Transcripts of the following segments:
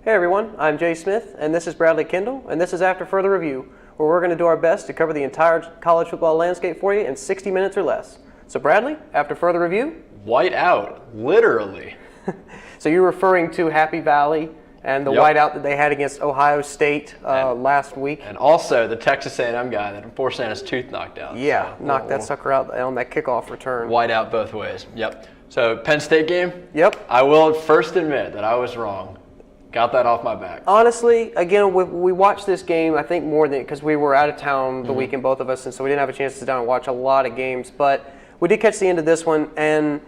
Hey everyone, I'm Jay Smith, and this is Bradley Kendall, and this is After Further Review, where we're going to do our best to cover the entire college football landscape for you in 60 minutes or less. So Bradley, After Further Review? White out, literally. So you're referring to Happy Valley and the white out that they had against Ohio State last week. And also the Texas A&M guy that unfortunately had his tooth knocked out. Yeah, so, knocked that sucker out on that kickoff return. White out both ways, yep. So Penn State game? Yep. I will first admit that I was wrong. Got that off my back. Honestly, again, we watched this game, I think, more than because we were out of town the weekend, both of us, and so we didn't have a chance to sit down and watch a lot of games. But we did catch the end of this one, and,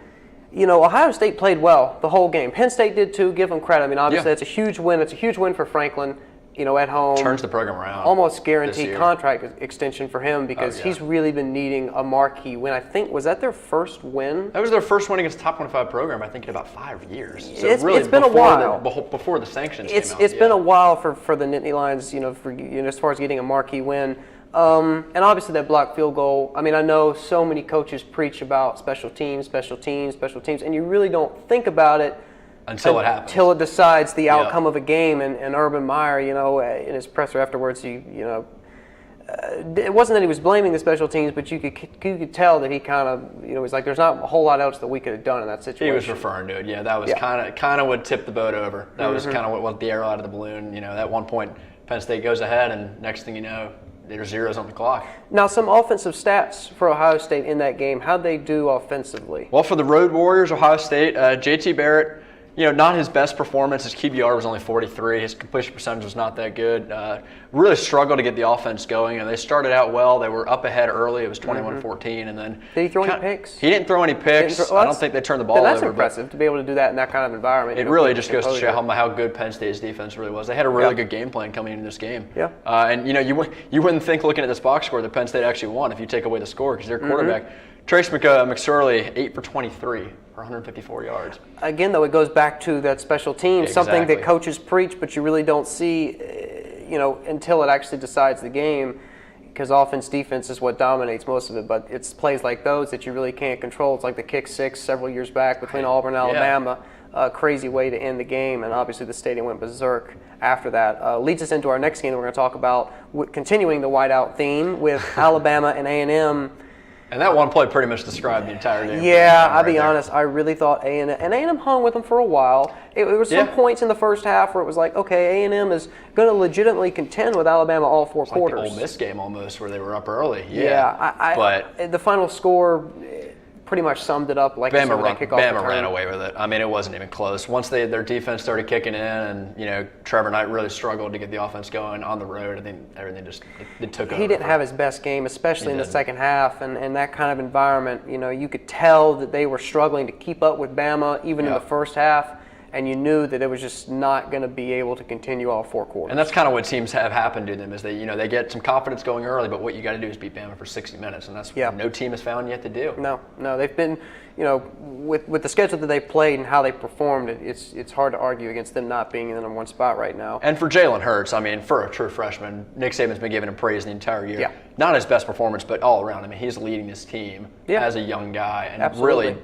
you know, Ohio State played well the whole game. Penn State did too, give them credit. I mean, obviously, it's a huge win. It's a huge win for Franklin, you know, at home. Turns the program around. Almost guaranteed contract extension for him because he's really been needing a marquee win. I think, was that their first win? That was their first win against a top 25 program, I think, in about 5 years. So it's been a while. Before the sanctions came out. It's been a while for the Nittany Lions, you know, as far as getting a marquee win. And obviously that blocked field goal. I mean, I know so many coaches preach about special teams, and you really don't think about it until it happens. Until it decides the outcome of a game. And Urban Meyer, you know, in his presser afterwards, it wasn't that he was blaming the special teams, but you could tell that he kind of, you know, was like, there's not a whole lot else that we could have done in that situation. He was referring to it. Yeah, that was kind of what tipped the boat over. That was kind of what let the arrow out of the balloon. You know, at one point, Penn State goes ahead, and next thing you know, there's zeros on the clock. Now, some offensive stats for Ohio State in that game. How'd they do offensively? Well, for the Road Warriors, Ohio State, J.T. Barrett, you know, not his best performance. His QBR was only 43. His completion percentage was not that good. Really struggled to get the offense going. And they started out well. They were up ahead early. It was 21-14. And then did he throw any picks? He didn't throw any picks. I don't think they turned the ball over. That's impressive to be able to do that in that kind of environment. It really just goes to show how good Penn State's defense really was. They had a really good game plan coming into this game. Yeah. And, you know, you wouldn't think looking at this box score that Penn State actually won if you take away the score because their quarterback, Trace McSorley, 8 for 23. For 154 yards. Again, though, it goes back to that special team, something that coaches preach, but you really don't see, you know, until it actually decides the game, because offense, defense is what dominates most of it. But it's plays like those that you really can't control. It's like the kick six several years back between Auburn and Alabama, a crazy way to end the game, and obviously the stadium went berserk after that. Leads us into our next game that we're going to talk about, continuing the whiteout theme with Alabama and A&M. And that one play pretty much described the entire game. Yeah, I'll be honest. I really thought A&M hung with them for a while. It was some points in the first half where it was like, okay, A&M is going to legitimately contend with Alabama all four quarters. Like the Ole Miss game almost, where they were up early. But the final score pretty much summed it up like Bama ran away with it. I mean, it wasn't even close. Once their defense started kicking in, and you know Trevor Knight really struggled to get the offense going on the road. I think everything just it took over. He didn't have his best game, especially in the second half, and that kind of environment. You know, you could tell that they were struggling to keep up with Bama even in the first half. And you knew that it was just not going to be able to continue all four quarters. And that's kind of what teams have happened to them is they get some confidence going early, but what you got to do is beat Bama for 60 minutes, and that's what no team has found yet to do. No, they've been, you know, with the schedule that they've played and how they performed, it's hard to argue against them not being in the number one spot right now. And for Jalen Hurts, I mean, for a true freshman, Nick Saban's been giving him praise the entire year. Yeah. Not his best performance, but all around. I mean, he's leading this team as a young guy and really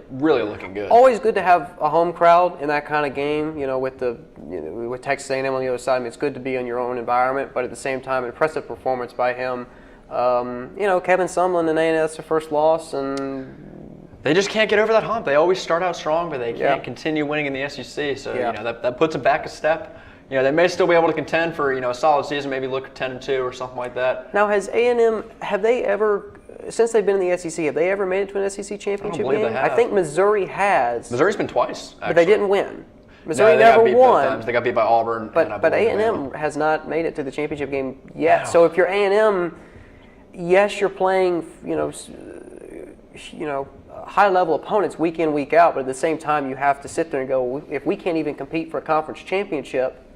looking good. Always good to have a home crowd in that kind of game, you know, with Texas A&M on the other side. I mean, it's good to be in your own environment, but at the same time, impressive performance by him. You know, Kevin Sumlin and A&M, that's their first loss, and they just can't get over that hump. They always start out strong, but they can't continue winning in the SEC. So you know that puts them back a step. You know, they may still be able to contend for, you know, a solid season, maybe look 10-2 or something like that. Now, has A&M, have they ever, since they've been in the SEC, have they ever made it to an SEC championship game? They have. I think Missouri has. Missouri's been twice, actually. But they didn't win. Missouri never won. They got beat by Auburn. But A&M has not made it to the championship game yet. Wow. So if you're A&M, yes, you're playing, you know, high-level opponents week in, week out, but at the same time, you have to sit there and go, if we can't even compete for a conference championship,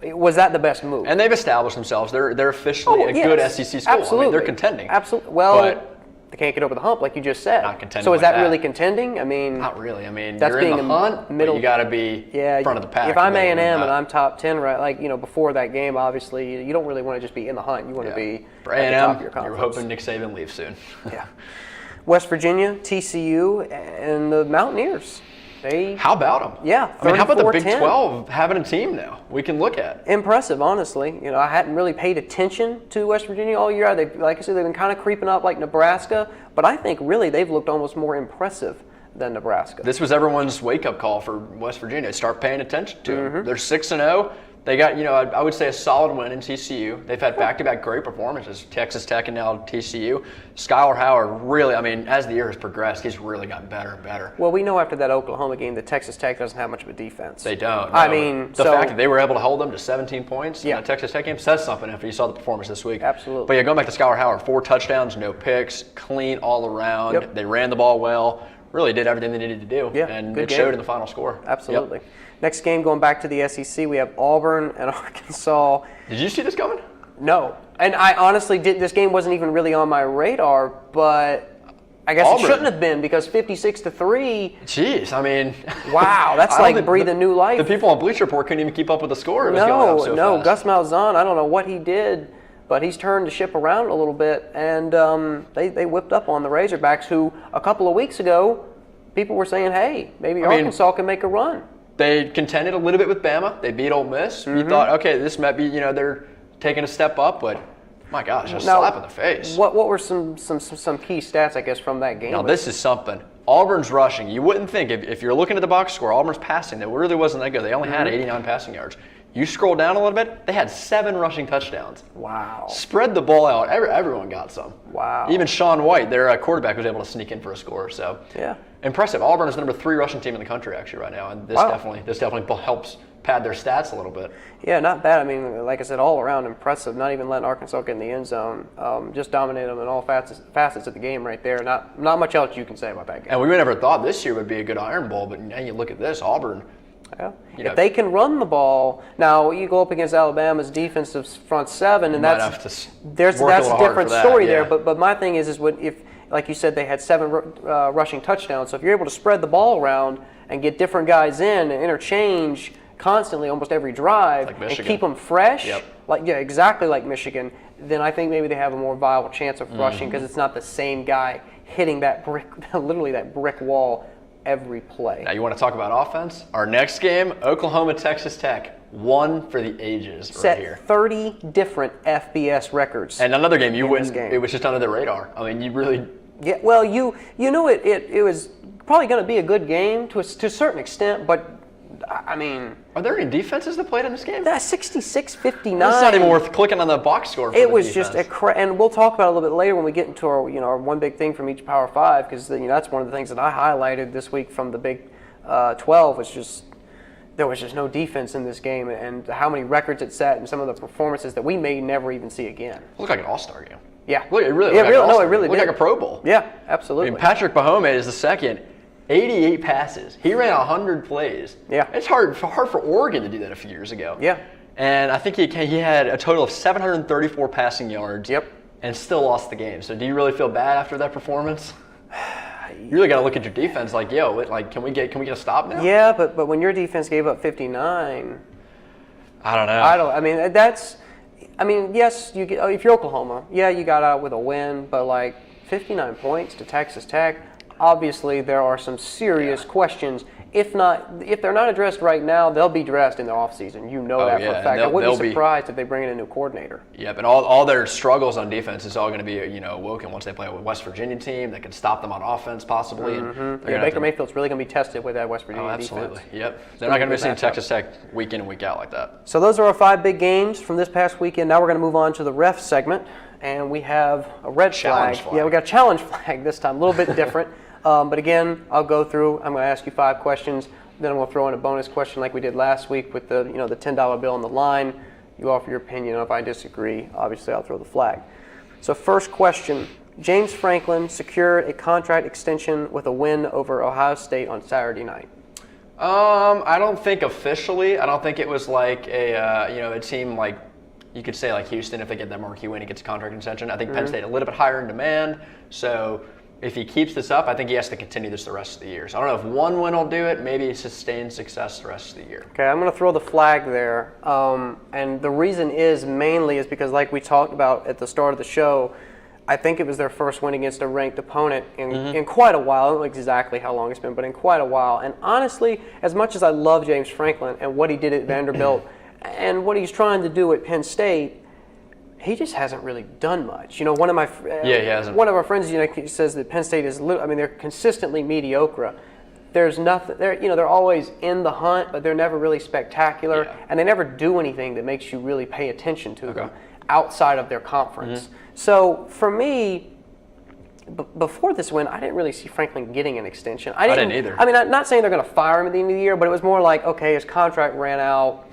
was that the best move? And they've established themselves. They're officially a good SEC school. Absolutely. I mean, they're contending. Absolutely. Well, they can't get over the hump, like you just said. Not contending. So is that really contending? I mean, not really. I mean, that's you're in the hunt, middle. But you got to be front of the pack. If I'm A&M and I'm top 10, right? Like, you know, before that game, obviously, you don't really want to just be in the hunt. You want to be at the top of your conference. You're hoping Nick Saban leaves soon. West Virginia, TCU, and the Mountaineers. How about them? Yeah, I mean, how about the Big 34-10. 12 having a team now we can look at? Impressive, honestly. I hadn't really paid attention to West Virginia all year. Like I said, they've been kind of creeping up like Nebraska, but I think really they've looked almost more impressive than Nebraska. This was everyone's wake-up call for West Virginia. Start paying attention to them. They're 6-0. They got, I would say a solid win in TCU. They've had back-to-back great performances, Texas Tech and now TCU. Skylar Howard really, as the year has progressed, he's really gotten better and better. Well, we know after that Oklahoma game that Texas Tech doesn't have much of a defense. They don't. No. The fact that they were able to hold them to 17 points Yeah. in the Texas Tech game says something after you saw the performance this week. Absolutely. But yeah, going back to Skylar Howard, 4 touchdowns, no picks, clean all around. Yep. They ran the ball well. Really did everything they needed to do. Yeah, and good it game. showed in the final score. Absolutely. Yep. Next game, going back to the SEC, we have Auburn and Arkansas. Did you see this coming? No. And I honestly did. This game wasn't even really on my radar, but I guess Auburn. it shouldn't have been because 56-3. Jeez, Wow, that's like breathing new life. The people on Bleacher Report couldn't even keep up with the score. It was going up so No. fast. Gus Malzahn, I don't know what he did, but he's turned the ship around a little bit, and they whipped up on the Razorbacks, who a couple of weeks ago, people were saying, hey, maybe Arkansas can make a run. They contended a little bit with Bama. They beat Ole Miss. You thought, okay, this might be, they're taking a step up, but my gosh, a slap in the face. What were some key stats, I guess, from that game? Now, this is something. Auburn's rushing. You wouldn't think, if you're looking at the box score, Auburn's passing, it really wasn't that good. They only had 89 passing yards. You scroll down a little bit, they had 7 rushing touchdowns. Wow. Spread the ball out. Everyone got some. Wow. Even Sean White, their quarterback, was able to sneak in for a score. So yeah, impressive. Auburn is the number 3 rushing team in the country actually right now, and this definitely helps pad their stats a little bit. Yeah, not bad. Like I said, all around impressive. Not even letting Arkansas get in the end zone. Just dominated them in all facets of the game right there. Not much else you can say about that game. And we never thought this year would be a good Iron Bowl, but now you look at this, Auburn. Yeah. If they can run the ball, now you go up against Alabama's defensive front seven, and that's a different story there. But my thing is if like you said, they had 7 rushing touchdowns. So if you're able to spread the ball around and get different guys in and interchange constantly almost every drive and keep them fresh, exactly like Michigan, then I think maybe they have a more viable chance of rushing because it's not the same guy hitting that literally that brick wall every play. Now you want to talk about offense? Our next game, Oklahoma, Texas Tech, one for the ages right here. Set 30 different FBS records. And another game you wouldn't. It was just under the radar. You really. Yeah. Well, you know it was probably going to be a good game to a certain extent, but Are there any defenses that played in this game? That 66-59. It's not even worth clicking on the box score for It the was defense. just and we'll talk about it a little bit later when we get into our our one big thing from each Power 5, because that's one of the things that I highlighted this week from the Big 12 was just there was just no defense in this game, and how many records it set and some of the performances that we may never even see again. It looked like an all-star game. Yeah. Look, it really did. Looked like a Pro Bowl. Yeah, absolutely. Patrick Mahomes is the second. 88 passes. He ran 100 plays. Yeah. It's hard for Oregon to do that a few years ago. Yeah. And I think he had a total of 734 passing yards. Yep. And still lost the game. So do you really feel bad after that performance? You really got to look at your defense like, can we get a stop now? Yeah, but when your defense gave up 59, I don't know. Yes, if you're Oklahoma, you got out with a win, but 59 points to Texas Tech. Obviously, there are some serious questions. If they're not addressed right now, they'll be addressed in the offseason. That for a fact. I wouldn't be surprised if they bring in a new coordinator. Yep, and all their struggles on defense is all going to be awoken once they play a West Virginia team that can stop them on offense possibly. Mm-hmm. And Baker Mayfield's really going to be tested with that West Virginia absolutely. defense. Yep, they're not going to be seeing Texas Tech week in and week out like that. So those are our 5 big games from this past weekend. Now we're going to move on to the ref segment, and we have a red flag. Yeah, we got a challenge flag this time, a little bit different. But again, I'll go through. I'm going to ask you 5 questions. Then I'm going to throw in a bonus question like we did last week with the the $10 bill on the line. You offer your opinion. If I disagree, obviously I'll throw the flag. So first question: James Franklin secured a contract extension with a win over Ohio State on Saturday night. I don't think officially. I don't think it was like a team like you could say like Houston, if they get that marquee win, he gets a contract extension. I think Penn State a little bit higher in demand. So if he keeps this up, I think he has to continue this the rest of the year. So I don't know if one win will do it. Maybe sustain success the rest of the year. Okay, I'm going to throw the flag there. And the reason is mainly because like we talked about at the start of the show, I think it was their first win against a ranked opponent in quite a while. I don't know exactly how long it's been, but in quite a while. And honestly, as much as I love James Franklin and what he did at Vanderbilt and what he's trying to do at Penn State, he just hasn't really done much. You know, one of he hasn't. One of our friends, says that Penn State is. I mean, they're consistently mediocre. There's nothing. They're always in the hunt, but they're never really spectacular, and they never do anything that makes you really pay attention to them outside of their conference. So for me, before this win, I didn't really see Franklin getting an extension. I didn't either. I mean, I'm not saying they're going to fire him at the end of the year, but it was more like, okay, his contract ran out.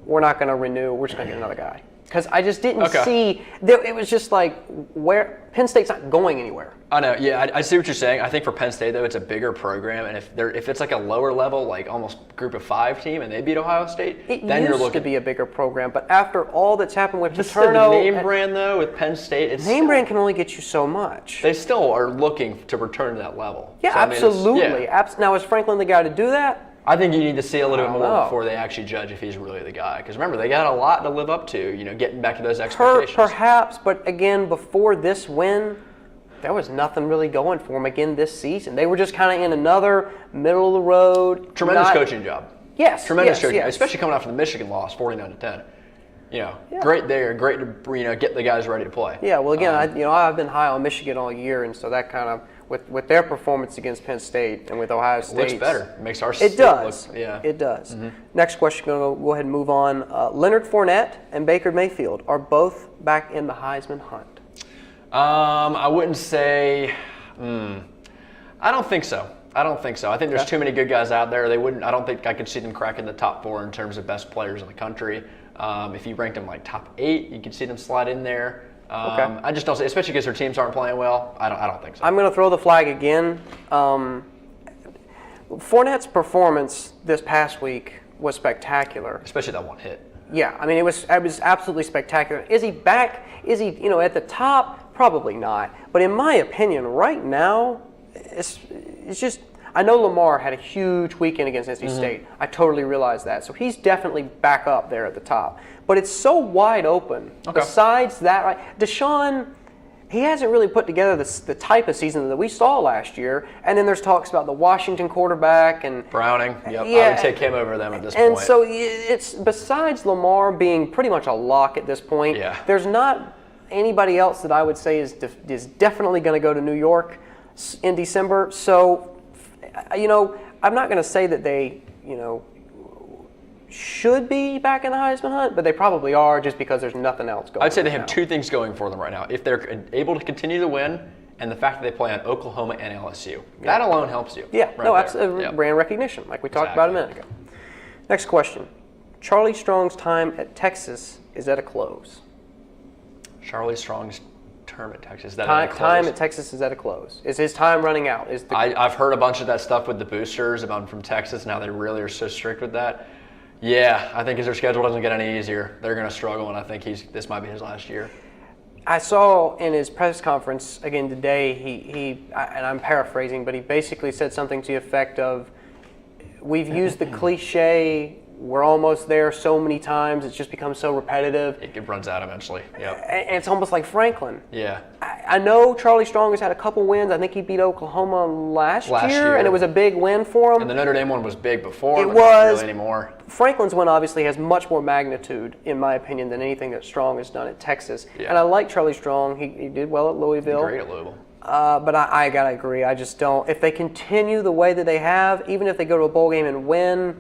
We're not going to renew. We're just going to get another guy. Because I just didn't see – it was just like where Penn State's not going anywhere. I know, yeah, I see what you're saying. I think for Penn State, though, it's a bigger program, and if it's like a lower level, like almost group of 5 team, and they beat Ohio State, then you're looking – It used to be a bigger program, but after all that's happened with Paterno – the name brand, though, with Penn State, it's name brand can only get you so much. They still are looking to return to that level. Yeah, so, absolutely. Now, is Franklin the guy to do that? I think you need to see a little bit more before they actually judge if he's really the guy. Because remember, they got a lot to live up to, getting back to those expectations. Perhaps, but again, before this win, there was nothing really going for them again this season. They were just kind of in another middle of the road. Tremendous coaching job. Yes. Tremendous coaching, especially coming after the Michigan loss, 49-10. Great there, great to get the guys ready to play. Yeah, well, again, I've been high on Michigan all year, and so that kind of with their performance against Penn State and with Ohio State, looks better. It makes our state look, it does. Next question, going to go ahead and move on. Leonard Fournette and Baker Mayfield are both back in the Heisman hunt. I wouldn't say. I don't think so. I think there's too many good guys out there. I don't think I could see them cracking the top 4 in terms of best players in the country. If you ranked them like top 8, you could see them slide in there. I just don't see, especially because their teams aren't playing well. I don't think so. I'm going to throw the flag again. Fournette's performance this past week was spectacular. Especially that one hit. Yeah, I mean, it was absolutely spectacular. Is he back? Is he, at the top? Probably not. But in my opinion, right now, it's just, I know Lamar had a huge weekend against NC State. I totally realize that. So he's definitely back up there at the top. But it's so wide open. Besides that, Deshaun, he hasn't really put together the type of season that we saw last year. And then there's talks about the Washington quarterback and Browning. Yep, I would take him over them at this point. And so it's besides Lamar being pretty much a lock at this point. There's not anybody else that I would say is definitely going to go to New York in December. So, I'm not going to say that they, should be back in the Heisman hunt, but they probably are just because there's nothing else going on. I'd say they have 2 things going for them right now. If they're able to continue to win, and the fact that they play on Oklahoma and LSU. That alone helps you. Yeah, absolutely. Brand recognition, like we talked about a minute ago. Next question. Charlie Strong's time at Texas is at a close. Charlie Strong's term at Texas. Time at Texas is at a close. Is his time running out? I've heard a bunch of that stuff with the boosters about from Texas. Now they really are so strict with that. Yeah, I think as their schedule doesn't get any easier, they're going to struggle, and I think this might be his last year. I saw in his press conference again today, he and I'm paraphrasing, but he basically said something to the effect of, "We've used the cliche, we're almost there so many times, it's just become so repetitive." It runs out eventually. Yep. And it's almost like Franklin. Yeah. I know Charlie Strong has had a couple wins. I think he beat Oklahoma last year, and it was a big win for him. And the Notre Dame one was big before. It was. Not really anymore. Franklin's win obviously has much more magnitude, in my opinion, than anything that Strong has done at Texas. Yeah. And I like Charlie Strong. He did well at Louisville. Great at Louisville. But I got to agree. I just don't. If they continue the way that they have, even if they go to a bowl game and win,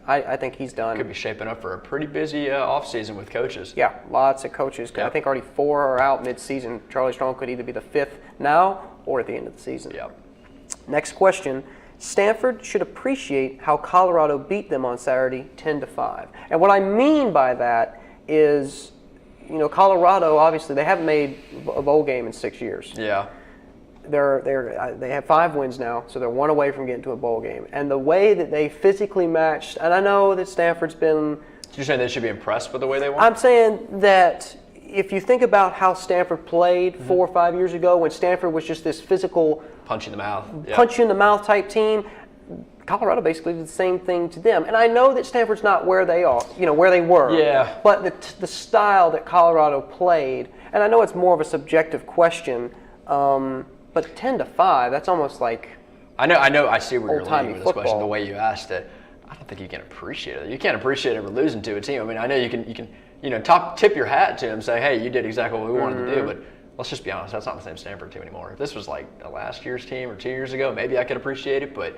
I think he's done. Could be shaping up for a pretty busy offseason with coaches. Yeah, lots of coaches. Yep. I think already 4 are out mid-season. Charlie Strong could either be the 5th now or at the end of the season. Yep. Next question. Stanford should appreciate how Colorado beat them on Saturday 10-5. And what I mean by that is, Colorado, obviously, they haven't made a bowl game in 6 years. Yeah. They have 5 wins now, so they're 1 away from getting to a bowl game. And the way that they physically matched, and I know that Stanford's been... You're saying they should be impressed with the way they won? I'm saying that if you think about how Stanford played 4 or 5 years ago, when Stanford was just this physical... Punch in the mouth. Yep. Punch in the mouth type team, Colorado basically did the same thing to them. And I know that Stanford's not where they are, where they were. Yeah. But the style that Colorado played, And I know it's more of a subjective question, but 10-5, that's almost like I know. I see where you're old-timey leading with this question. football. The way you asked it, I don't think you can appreciate it. You can't appreciate ever losing to a team. I mean, I know you can tip your hat to them, say, hey, you did exactly what we wanted to do, but let's just be honest, that's not the same Stanford team anymore. If this was like a last year's team or 2 years ago, maybe I could appreciate it, but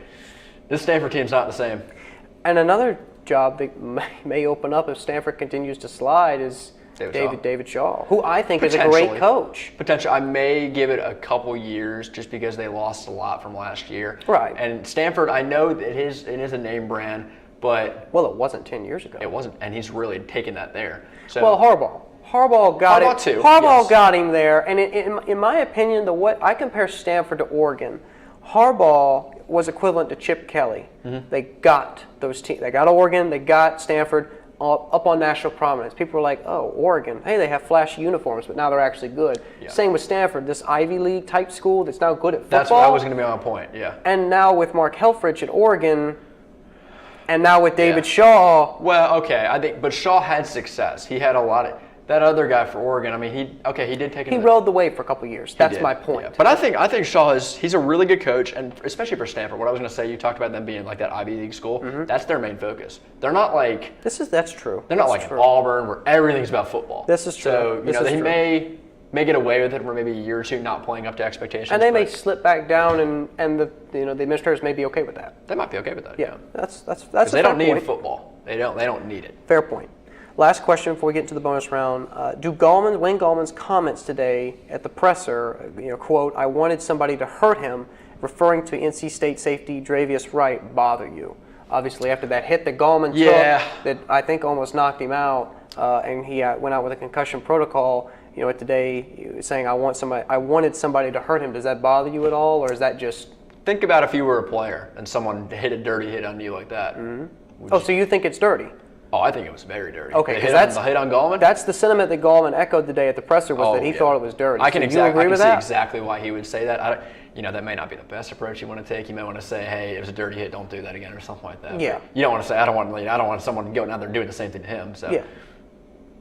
this Stanford team's not the same. And another job that may open up if Stanford continues to slide is David Shaw, who I think is a great coach. Potentially. I may give it a couple years just because they lost a lot from last year. Right. And Stanford, I know that it is a name brand, but... Well, it wasn't 10 years ago. It wasn't, and he's really taken that there. So, well, Harbaugh got it. Too. Harbaugh Yes. got him there, and in my opinion, I compare Stanford to Oregon. Harbaugh was equivalent to Chip Kelly. They got those teams. They got Oregon. They got Stanford up on national prominence. People were like, "Oh, Oregon. Hey, they have flashy uniforms, but now they're actually good." Yeah. Same with Stanford, this Ivy League type school that's now good at football. That's what I was going to be on point. Yeah. And now with Mark Helfrich at Oregon, and now with David Shaw. Well, okay, but Shaw had success. He had a lot of. That other guy for Oregon, I mean, he did take it. He rode the wave for a couple of years. That's my point. Yeah. But I think Shaw he's a really good coach, and especially for Stanford. What I was going to say, you talked about them being like that Ivy League school. That's their main focus. They're not like that's true. They're not like Auburn where everything's about football. This is true. So they may get away with it for maybe a year or two, not playing up to expectations. And they may slip back down, and the administrators may be okay with that. They might be okay with that. Yeah, that's they don't need football. They don't need it. Fair point. Last question before we get into the bonus round. Do Wayne Gallman's comments today at the presser, quote, "I wanted somebody to hurt him," referring to NC State safety Dravius Wright, bother you? Obviously, after that hit that Gallman took, that I think almost knocked him out, and he went out with a concussion protocol. Today saying, "I wanted somebody to hurt him." Does that bother you at all, or is that just? Think about if you were a player and someone hit a dirty hit on you like that. So you think it's dirty? Oh, I think it was very dirty. Okay, because the hit on Gallman. That's the sentiment that Gallman echoed today at the presser was that he thought it was dirty. I can agree with see that? exactly why he would say that. That may not be the best approach you want to take. You may want to say, "Hey, it was a dirty hit. Don't do that again," or something like that. Yeah. But you don't want to say, "I don't want someone going out there doing the same thing to him." So. Yeah.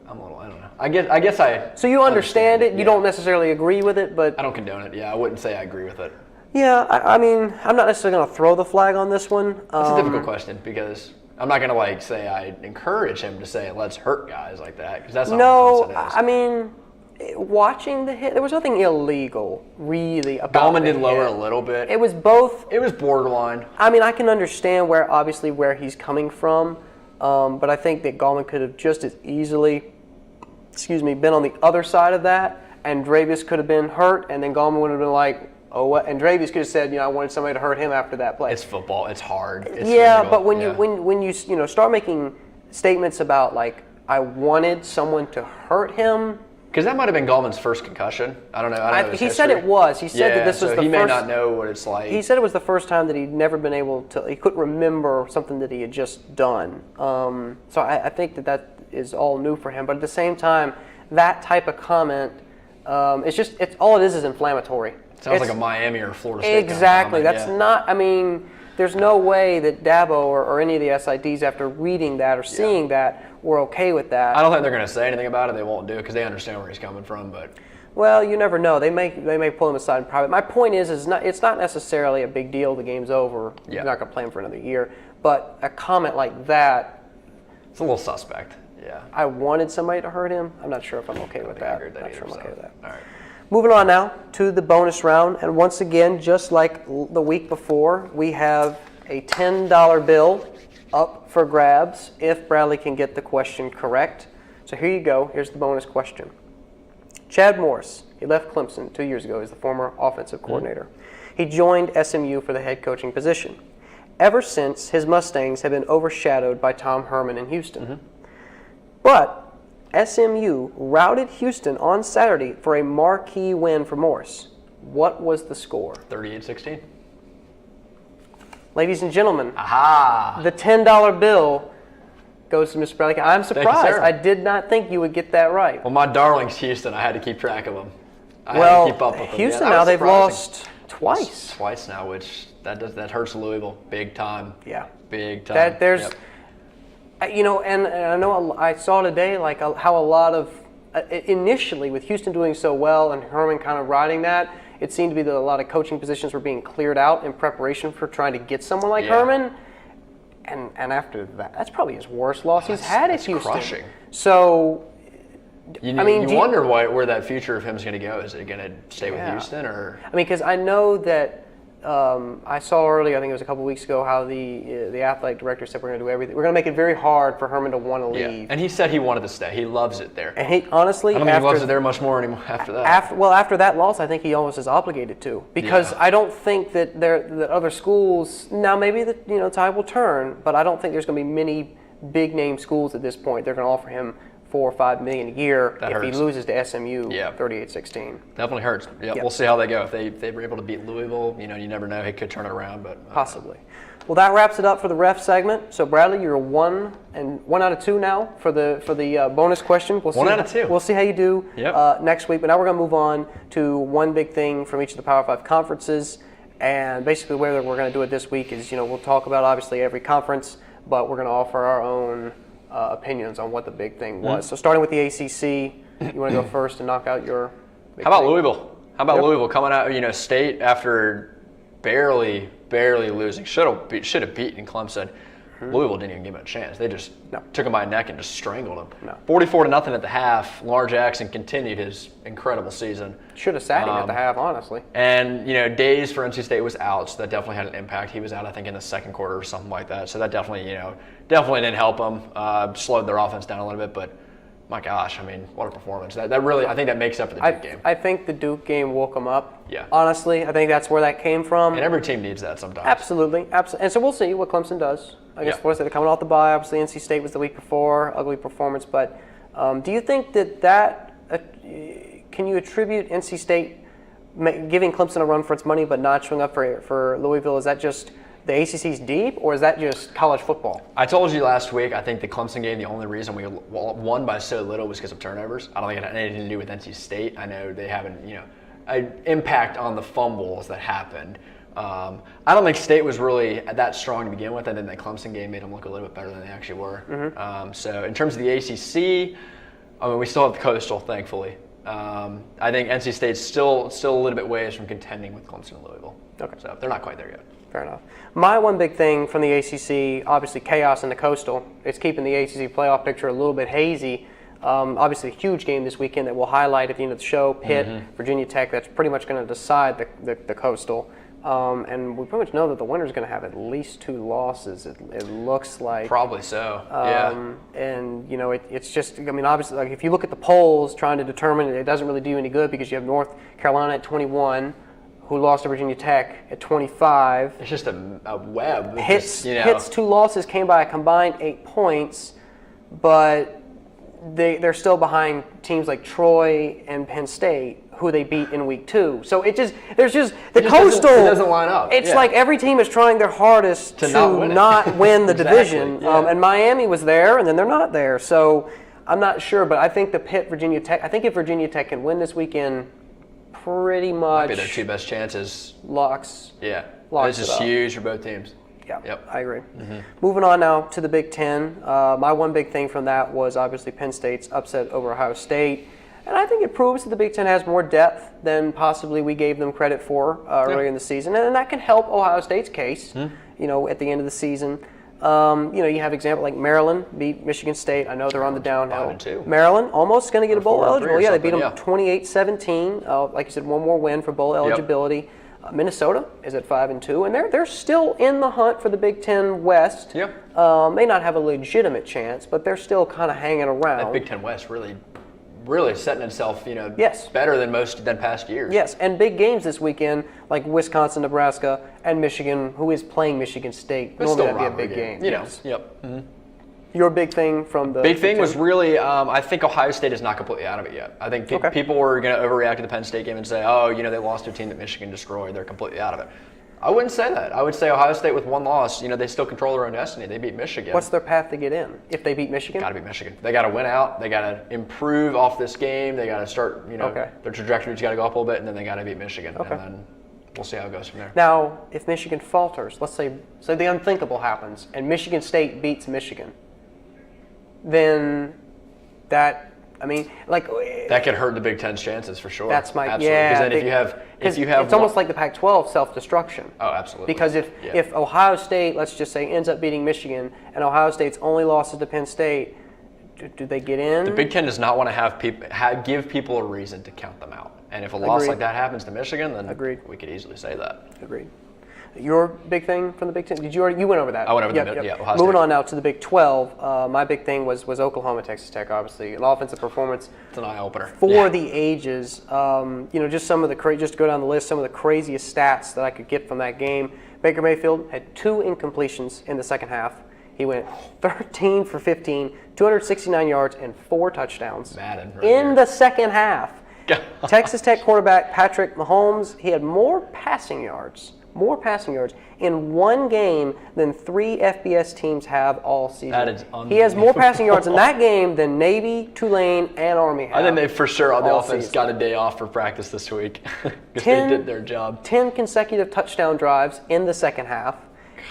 I don't know. I guess I. So you understand it. You don't necessarily agree with it, but I don't condone it. Yeah, I wouldn't say I agree with it. Yeah, I mean, I'm not necessarily going to throw the flag on this one. That's a difficult question because I'm not going to say I encourage him to say let's hurt guys like that because that's not what it is. I mean, watching the hit, there was nothing illegal really about Gallman did lower a little bit. It was both. It was borderline. I mean, I can understand where he's coming from, but I think that Gallman could have just as easily, been on the other side of that, and Dravius could have been hurt, and then Gallman would have been like, "Oh, what?" And Dravius could have said, "I wanted somebody to hurt him after that play." It's football. It's hard. It's physical. But when you start making statements about like, "I wanted someone to hurt him," because that might have been Gallman's first concussion. I don't know. He said it was. He said that this was the first. He may not know what it's like. He said it was the first time that he'd never been able to. He couldn't remember something that he had just done. So I think that is all new for him. But at the same time, that type of comment, it's all it is inflammatory. Sounds like a Miami or Florida State. Exactly. That's not. I mean, there's no way that Dabo or any of the SIDs, after reading that or seeing that, were okay with that. I don't think they're going to say anything about it. They won't do it because they understand where he's coming from. But well, you never know. They may pull him aside in private. My point is it's not necessarily a big deal. The game's over. You're not going to play him for another year. But a comment like that, it's a little suspect. Yeah. I wanted somebody to hurt him. I'm not sure if I'm okay with that. I'm not sure I'm okay with that. All right. Moving on now to the bonus round, and once again, just like the week before, we have a $10 bill up for grabs if Bradley can get the question correct. So here you go. Here's the bonus question. Chad Morris, he left Clemson 2 years ago. He's the former offensive coordinator. He joined SMU for the head coaching position. Ever since, his Mustangs have been overshadowed by Tom Herman in Houston. But SMU routed Houston on Saturday for a marquee win for Morris. What was the score? 38-16. Ladies and gentlemen, aha! The $10 bill goes to Mr. Bradley. I'm surprised. Thank you, I did not think you would get that right. Well, my darling's Houston. I had to keep track of them. I had to keep up with them. Houston now they've lost twice. Twice now, which that hurts Louisville big time. Yeah, big time. And I know I saw today how a lot of initially with Houston doing so well and Herman kind of riding that, it seemed to be that a lot of coaching positions were being cleared out in preparation for trying to get someone like Herman. And after that, that's probably his worst loss he's had at Houston. Crushing. So, you wonder where that future of him is going to go. Is it going to stay with Houston or? I mean, because I know that I saw earlier, I think it was a couple weeks ago, how the athletic director said we're going to do everything. We're going to make it very hard for Herman to want to leave. Yeah. And he said he wanted to stay. He loves it there. And he honestly, I don't think he loves it there much more anymore after that. After that loss, I think he almost is obligated to, because I don't think that that other schools, now maybe the tide will turn, but I don't think there's going to be many big name schools at this point. They're going to offer him $4 or $5 million a year if he loses to SMU 38-16. Definitely hurts. Yeah, we'll see how they go. If they were able to beat Louisville, you never know. He could turn it around, but possibly. Well, that wraps it up for the ref segment. So Bradley, you're 1 out of 2 now for the bonus question. We'll see 1 out of 2. We'll see how you do next week. But now we're going to move on to one big thing from each of the Power 5 conferences. And basically, the way that we're going to do it this week is, we'll talk about obviously every conference, but we're going to offer our own opinions on what the big thing was. So starting with the ACC, you want to go first and knock out your big How about thing? Louisville? How about Louisville coming out, State after barely losing, should have beaten Clemson. Louisville didn't even give him a chance. They just took him by the neck and just strangled him. 44-0 at the half. Lamar Jackson continued his incredible season. Should have sat him at the half, honestly. And Days for NC State was out, so that definitely had an impact. He was out, I think, in the second quarter or something like that. So that definitely, definitely didn't help them. Slowed their offense down a little bit, but my gosh, what a performance. That really, I think that makes up for the Duke game. I think the Duke game woke them up. Yeah. Honestly, I think that's where that came from. And every team needs that sometimes. Absolutely. And so we'll see what Clemson does. I guess they're coming off the bye. Obviously, NC State was the week before, ugly performance. But do you think that can you attribute NC State giving Clemson a run for its money but not showing up for Louisville? Is that just the ACC's deep, or is that just college football? I told you last week, I think the Clemson game, the only reason we won by so little was because of turnovers. I don't think it had anything to do with NC State. I know they haven't, an impact on the fumbles that happened. I don't think State was really that strong to begin with, and then the Clemson game made them look a little bit better than they actually were. So in terms of the ACC, we still have the Coastal, thankfully. I think NC State's still a little bit ways from contending with Clemson and Louisville. Okay. So they're not quite there yet. Fair enough. My one big thing from the ACC, obviously chaos in the Coastal. It's keeping the ACC playoff picture a little bit hazy. Obviously, a huge game this weekend that we'll highlight at the end of the show. Pitt, Virginia Tech. That's pretty much going to decide the Coastal. And we pretty much know that the winner's going to have at least 2 losses. It looks like. Probably so. And it's just. Obviously, like if you look at the polls, trying to determine it doesn't really do you any good because you have North Carolina at 21. Who lost to Virginia Tech at 25. It's just a web. Pitt's 2 losses came by a combined 8 points, but they're still behind teams like Troy and Penn State, who they beat in week 2. So the Coastal. It doesn't line up. It's like every team is trying their hardest to not win the division. And Miami was there, and then they're not there. So I'm not sure, but I think the Pitt Virginia Tech. I think if Virginia Tech can win this weekend, pretty much. Might be their 2 best chances. Locks. Yeah. Locks this is huge for both teams. Yeah. Yep. I agree. Moving on now to the Big Ten. My one big thing from that was obviously Penn State's upset over Ohio State. And I think it proves that the Big Ten has more depth than possibly we gave them credit for earlier in the season. And that can help Ohio State's case, at the end of the season. You have example like Maryland beat Michigan State. I know they're on the downhill. 5-2. Maryland almost going to get a bowl eligible. Yeah, they beat them 28-17. Like you said, one more win for bowl eligibility. Minnesota is at 5-2, and they're still in the hunt for the Big Ten West. Yep. May not have a legitimate chance, but they're still kind of hanging around. That Big Ten West really setting itself, better than past years. Yes, and big games this weekend, like Wisconsin, Nebraska, and Michigan, who is playing Michigan State. It's Normally still that'd be a big game. Yes. Yep. Mm-hmm. Your big thing from the big thing was really, I think Ohio State is not completely out of it yet. I think people were going to overreact to the Penn State game and say, they lost to a team that Michigan destroyed. They're completely out of it. I wouldn't say that. I would say Ohio State with 1 loss, they still control their own destiny. They beat Michigan. What's their path to get in if they beat Michigan? Got to beat Michigan. They got to win out. They got to improve off this game. They got to start, their trajectory's got to go up a little bit, and then they got to beat Michigan. Okay. And then we'll see how it goes from there. Now, if Michigan falters, let's say the unthinkable happens, and Michigan State beats Michigan, then that I mean, like that could hurt the Big Ten's chances for sure. That's my absolutely. yeah. Because then if you have it's almost like the Pac-12 self-destruction. Oh, absolutely. Because if Ohio State, let's just say, ends up beating Michigan, and Ohio State's only loss is to Penn State, do they get in? The Big Ten does not want to give people a reason to count them out. And if a loss like that happens to Michigan, then we could easily say that. Agreed. Your big thing from the Big Ten? You went over that? I went over Ohio State. Moving on now to the Big 12. My big thing was Oklahoma, Texas Tech. Obviously, an offensive performance. It's an eye opener for the ages. Just some of the just to go down the list, some of the craziest stats that I could get from that game. Baker Mayfield had 2 incompletions in the second half. He went 13 for 15, 269 yards, and 4 touchdowns in the second half. Texas Tech quarterback Patrick Mahomes, he had more passing yards in one game than 3 FBS teams have all season. That is unbelievable. He has more passing yards in that game than Navy, Tulane, and Army have. I think they for sure on the offense got a day off for practice this week because they did their job. 10 consecutive touchdown drives in the second half.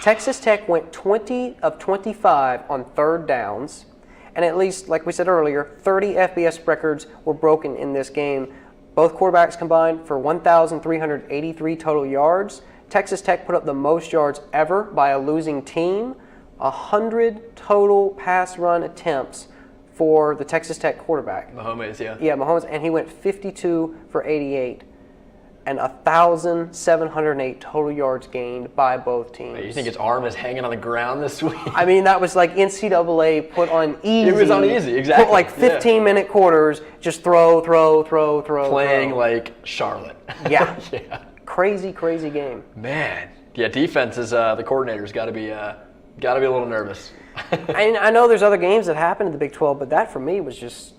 Texas Tech went 20 of 25 on third downs. And at least, like we said earlier, 30 FBS records were broken in this game. Both quarterbacks combined for 1,383 total yards. Texas Tech put up the most yards ever by a losing team. 100 total pass run attempts for the Texas Tech quarterback. Mahomes, yeah. Yeah, Mahomes, and he went 52 for 88. And 1,708 total yards gained by both teams. You think his arm is hanging on the ground this week? I mean, that was like NCAA put on easy. It was on easy, exactly. Put like 15-minute quarters, just throw. Playing like Charlotte. Yeah. Yeah. Crazy game. Man. Yeah, defense is the coordinator's got to be a little nervous. I know there's other games that happen in the Big 12, but that for me was just.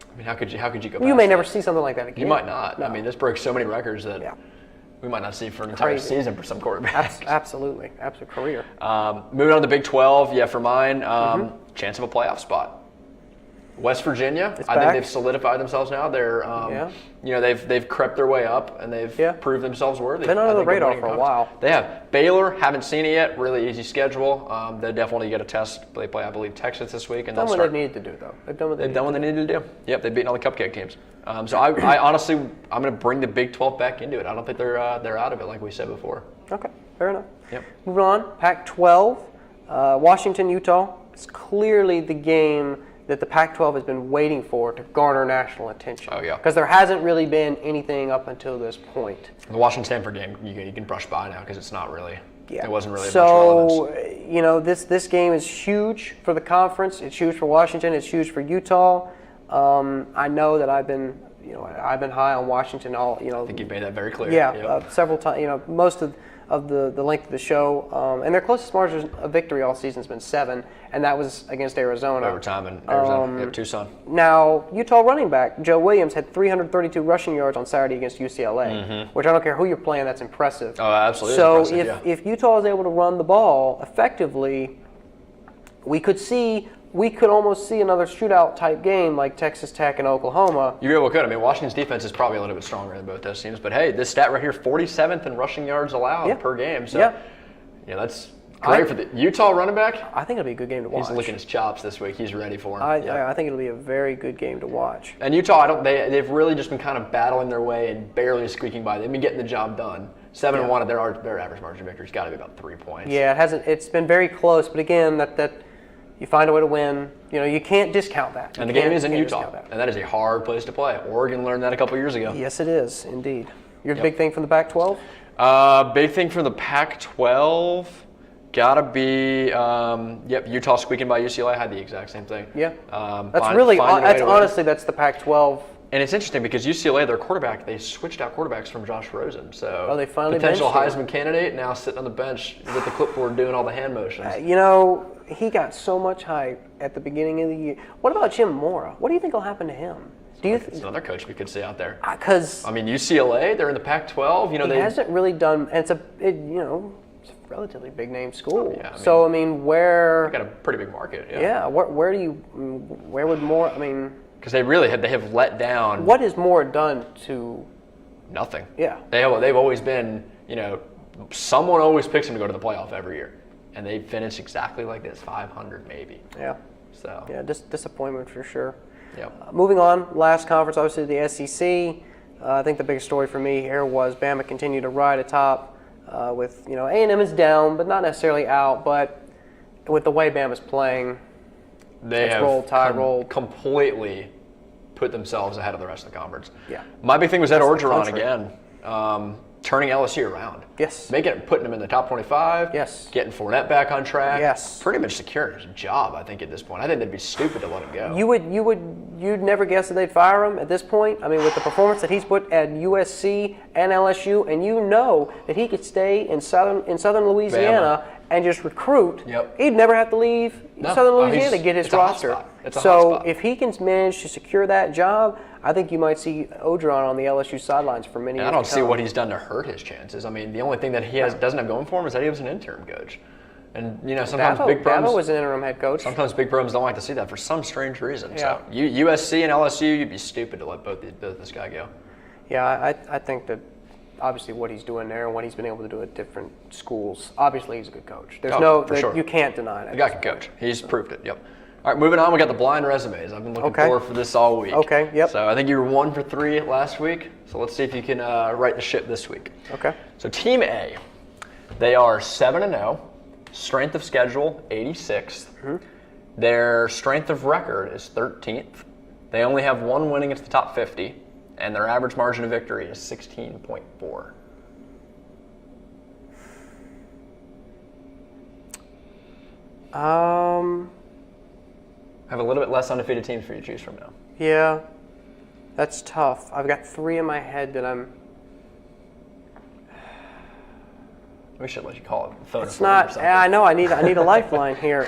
I mean, how could you go? You may never see something like that again. You might not. No. I mean, this broke so many records that we might not see for an entire season for some quarterbacks. Absolutely, career. Moving on to the Big 12, for mine, chance of a playoff spot. West Virginia, I think they've solidified themselves now. They're, they've crept their way up and they've proved themselves worthy. Been under the radar for a while. They have. Baylor, haven't seen it yet. Really easy schedule. They definitely get a test. They play, I believe, Texas this week, and they've done what they needed to do, though. They've done what they needed to do. Yep, they've beaten all the cupcake teams. So I honestly, I'm going to bring the Big 12 back into it. I don't think they're out of it like we said before. Okay, fair enough. Yep. Moving on, Pac-12, Washington, Utah. It's clearly the game that the Pac-12 has been waiting for to garner national attention. Oh, yeah. Because there hasn't really been anything up until this point. The Washington-Stanford game, you can brush by now because it's not really. Yeah. It wasn't really much relevance. So, this game is huge for the conference. It's huge for Washington. It's huge for Utah. I know that I've been high on Washington all. I think you've made that very clear. Yeah, several times. Most of the length of the show, and their closest margin of victory all season has been 7, and that was against Arizona. Overtime in Arizona, Tucson. Now, Utah running back Joe Williams had 332 rushing yards on Saturday against UCLA, which I don't care who you're playing, that's impressive. Oh, absolutely. So if Utah is able to run the ball effectively, we could almost see another shootout type game like Texas Tech and Oklahoma. You very well could. I mean, Washington's defense is probably a little bit stronger than both those teams. But hey, this stat right here, 47th in rushing yards allowed per game. So, that's great for the Utah running back. I think it'll be a good game to watch. He's licking his chops this week. He's ready for him. I think it'll be a very good game to watch. And Utah, they've really just been kind of battling their way and barely squeaking by. They've been getting the job done. 7-1, their average margin of victory's got to be about 3 points. Yeah, it's been very close. But again, that you find a way to win. You can't discount that. And the game is in Utah, and that is a hard place to play. Oregon learned that a couple years ago. Yes, it is, indeed. Your big thing from the Pac-12? Big thing from the Pac-12, gotta be, Utah squeaking by UCLA. I had the exact same thing. Yeah. Honestly, that's the Pac-12. And it's interesting because UCLA, their quarterback, they switched out quarterbacks from Josh Rosen. So they finally potential Heisman candidate now sitting on the bench with the clipboard doing all the hand motions. He got so much hype at the beginning of the year. What about Jim Mora? What do you think will happen to him? It's another coach we could see out there. Because UCLA, they're in the Pac-12. He hasn't really done. And it's a relatively big name school. Yeah, where they got a pretty big market. Yeah. Where would Mora? Because they have let down. What has Mora done to? Nothing. Yeah. They've always been, someone always picks them to go to the playoff every year. And they finish exactly like this, 500 maybe. Yeah. So. Yeah, disappointment for sure. Yep. Moving on, last conference, obviously the SEC. I think the biggest story for me here was Bama continued to ride atop with, A&M is down, but not necessarily out. But with the way Bama's playing, they have rolled. Completely put themselves ahead of the rest of the conference. Yeah. My big thing was Ed Orgeron again, turning LSU around. Yes. Putting them in the top 25. Yes. Getting Fournette back on track. Yes. Pretty much securing his job, I think, at this point. I think they'd be stupid to let him go. You'd never guess that they'd fire him at this point. I mean, with the performance that he's put at USC and LSU, and that he could stay in southern Louisiana and just recruit. Yep. He'd never have to leave Southern Louisiana to get his roster. So if he can manage to secure that job, I think you might see Orgeron on the LSU sidelines for many years. I don't see what he's done to hurt his chances. I mean, the only thing that he doesn't have going for him is that he was an interim coach. And, sometimes big programs... Dabo was an interim head coach. Sometimes big programs don't like to see that for some strange reason. Yeah. So USC and LSU, you'd be stupid to let both this guy go. Yeah, I think that obviously what he's doing there and what he's been able to do at different schools, obviously he's a good coach. Sure. You can't deny that. The guy can coach. He's proved it, yep. All right, moving on, we got the blind resumes. I've been looking forward for this all week. Okay, yep. So I think you were 1 for 3 last week. So let's see if you can right the ship this week. Okay. So Team A, they are 7-0, strength of schedule 86th. Mm-hmm. Their strength of record is 13th. They only have 1 win against the top 50, and their average margin of victory is 16.4. I have a little bit less undefeated teams for you to choose from now. Yeah, that's tough. I've got 3 in my head that I'm... We should let you call it. Phone it's not... I know, I need a lifeline here.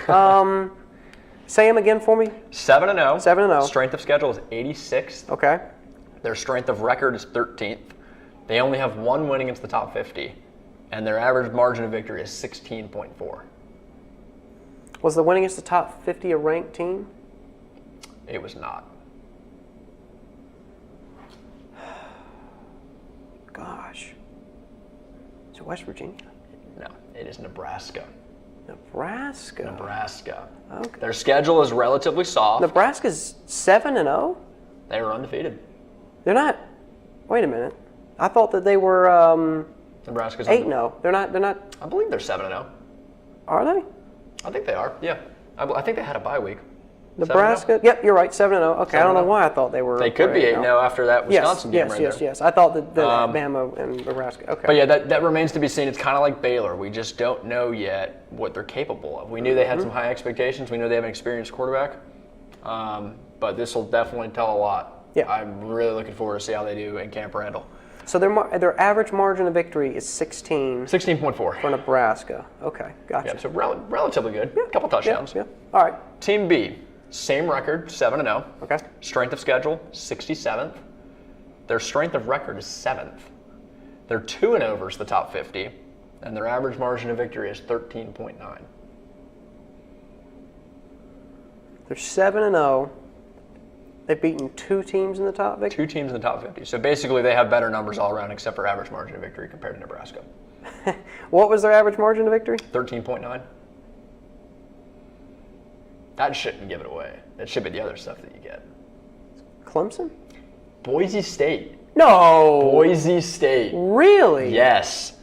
Say them again for me. 7-0. 7-0. Strength of schedule is 86th. Okay. Their strength of record is 13th. They only have 1 win against the top 50, and their average margin of victory is 16.4. Was the win against the top 50 a ranked team? It was not. Gosh. Is it West Virginia? No, it is Nebraska. Nebraska. Okay. Their schedule is relatively soft. Nebraska's 7-0? They were undefeated. They're not. Wait a minute. I thought that they were Nebraska's 8-0. They're not. I believe they're 7-0. Are they? I think they are. Yeah. I think they had a bye week. Nebraska. 7-0? Yep, you're right. 7-0. Okay, 7-0. I don't know why I thought they were. They could be 8-0 after that Wisconsin game right there. Yes. I thought that Bama and Nebraska. Okay. But yeah, that remains to be seen. It's kind of like Baylor. We just don't know yet what they're capable of. We knew they had some high expectations. We know they have an experienced quarterback. But this will definitely tell a lot. Yeah. I'm really looking forward to see how they do in Camp Randall. So their average margin of victory is 16.4 for Nebraska. Okay, gotcha. Yeah, so relatively good. Yeah. A couple touchdowns. Yeah. All right. Team B, same record, 7-0. Okay. Strength of schedule, 67th. Their strength of record is 7th. They're 2-0 versus the top 50, and their average margin of victory is 13.9. They're 7-0. They've beaten 2 teams in the top 50? 2 teams in the top 50. So basically they have better numbers all around except for average margin of victory compared to Nebraska. What was their average margin of victory? 13.9. That shouldn't give it away. That should be the other stuff that you get. Clemson? Boise State. No. Boise State. Really? Yes.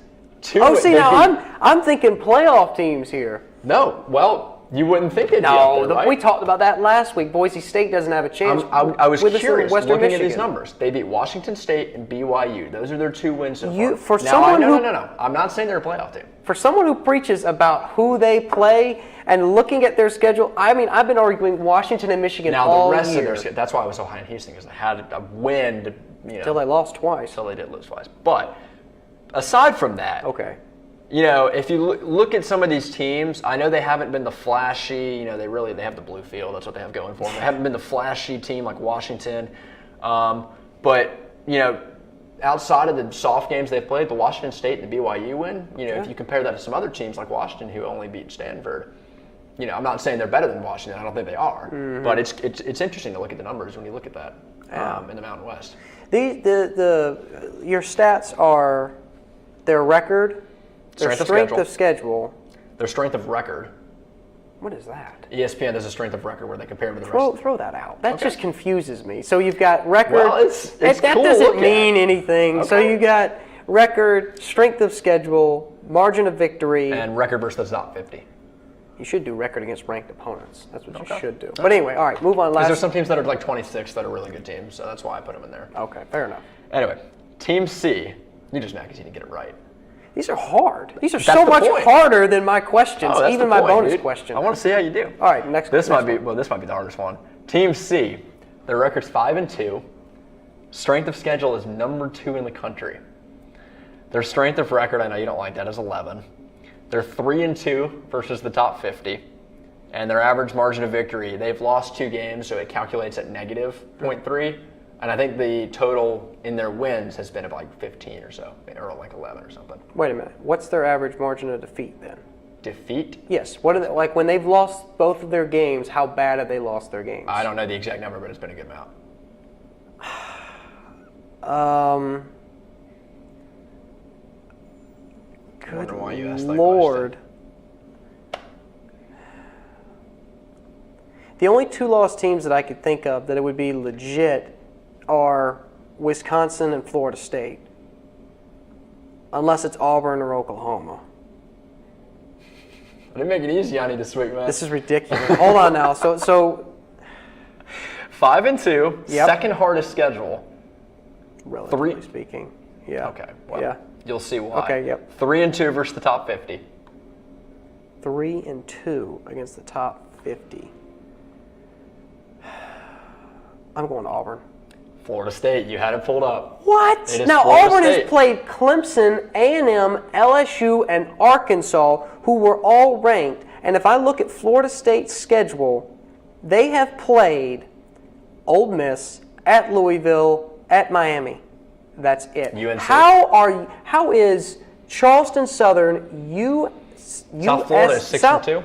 I'm thinking playoff teams here. No. Well, you wouldn't think it'd be up there, right? We talked about that last week. Boise State doesn't have a chance. I was curious looking Michigan. at these numbers. They beat Washington State and BYU. Those are their 2 wins so far. No. I'm not saying they're a playoff team. For someone who preaches about who they play and looking at their schedule, I mean, I've been arguing Washington and Michigan all year. Now, the rest of their schedule, that's why I was so high in Houston, because they had a win to, Until they lost twice. Until they did lose twice. But aside from that, okay. If you look at some of these teams, I know they haven't been the flashy, they have the blue field, that's what they have going for them. They haven't been the flashy team like Washington. But outside of the soft games they've played, the Washington State and the BYU win, if you compare that to some other teams like Washington who only beat Stanford, I'm not saying they're better than Washington, I don't think they are. Mm-hmm. But it's interesting to look at the numbers when you look at that in the Mountain West. Your stats are their record, their strength of schedule. Their strength of record. What is that? ESPN does a strength of record where they compare them to the rest. Throw that out. That just confuses me. So you've got record. Well, it's that cool to doesn't look mean at. anything. Okay. So you got record, strength of schedule, margin of victory. And record versus the top 50. You should do record against ranked opponents. That's what you should do. But anyway, all right, move on. Because there's some teams that are like 26 that are really good teams, so that's why I put them in there. Okay, fair enough. Anyway, Team C. You just mad because you didn't get it right. These are hard. These are That's so the much point. harder than my questions, That's even the my point, bonus dude. question. I want to see how you do. All right, next. This might next be one. this might be the hardest one. Team C. Their record's 5-2. Strength of schedule is number 2 in the country. Their strength of record, I know you don't like that, is 11. They're 3-2 versus the top 50. And their average margin of victory, they've lost 2 games, so it calculates at negative 0.3. And I think the total in their wins has been about like 15 or so, or like 11 or something. Wait a minute. What's their average margin of defeat then? Defeat? Yes. What are they, like when they've lost both of their games? How bad have they lost their games? I don't know the exact number, but it's been a good amount. Good why you asked that Lord. The only 2 lost teams that I could think of that it would be legit are Wisconsin and Florida State. Unless it's Auburn or Oklahoma. I didn't make it easy on you this week, man. This is ridiculous. Hold on now. So 5-2, Yep. second hardest schedule. relatively speaking. Yeah. Okay, well, yeah. you'll see why. Okay, yep. 3-2 versus the top 50. 3-2 against the top 50. I'm going to Auburn. Florida State, you had it pulled up. What? It is Now Florida Auburn State. has played Clemson, A&M, LSU, and Arkansas, who were all ranked. And if I look at Florida State's schedule, they have played Ole Miss, at Louisville, at Miami. That's it. UNC. How is Charleston Southern, South Florida is 6-2.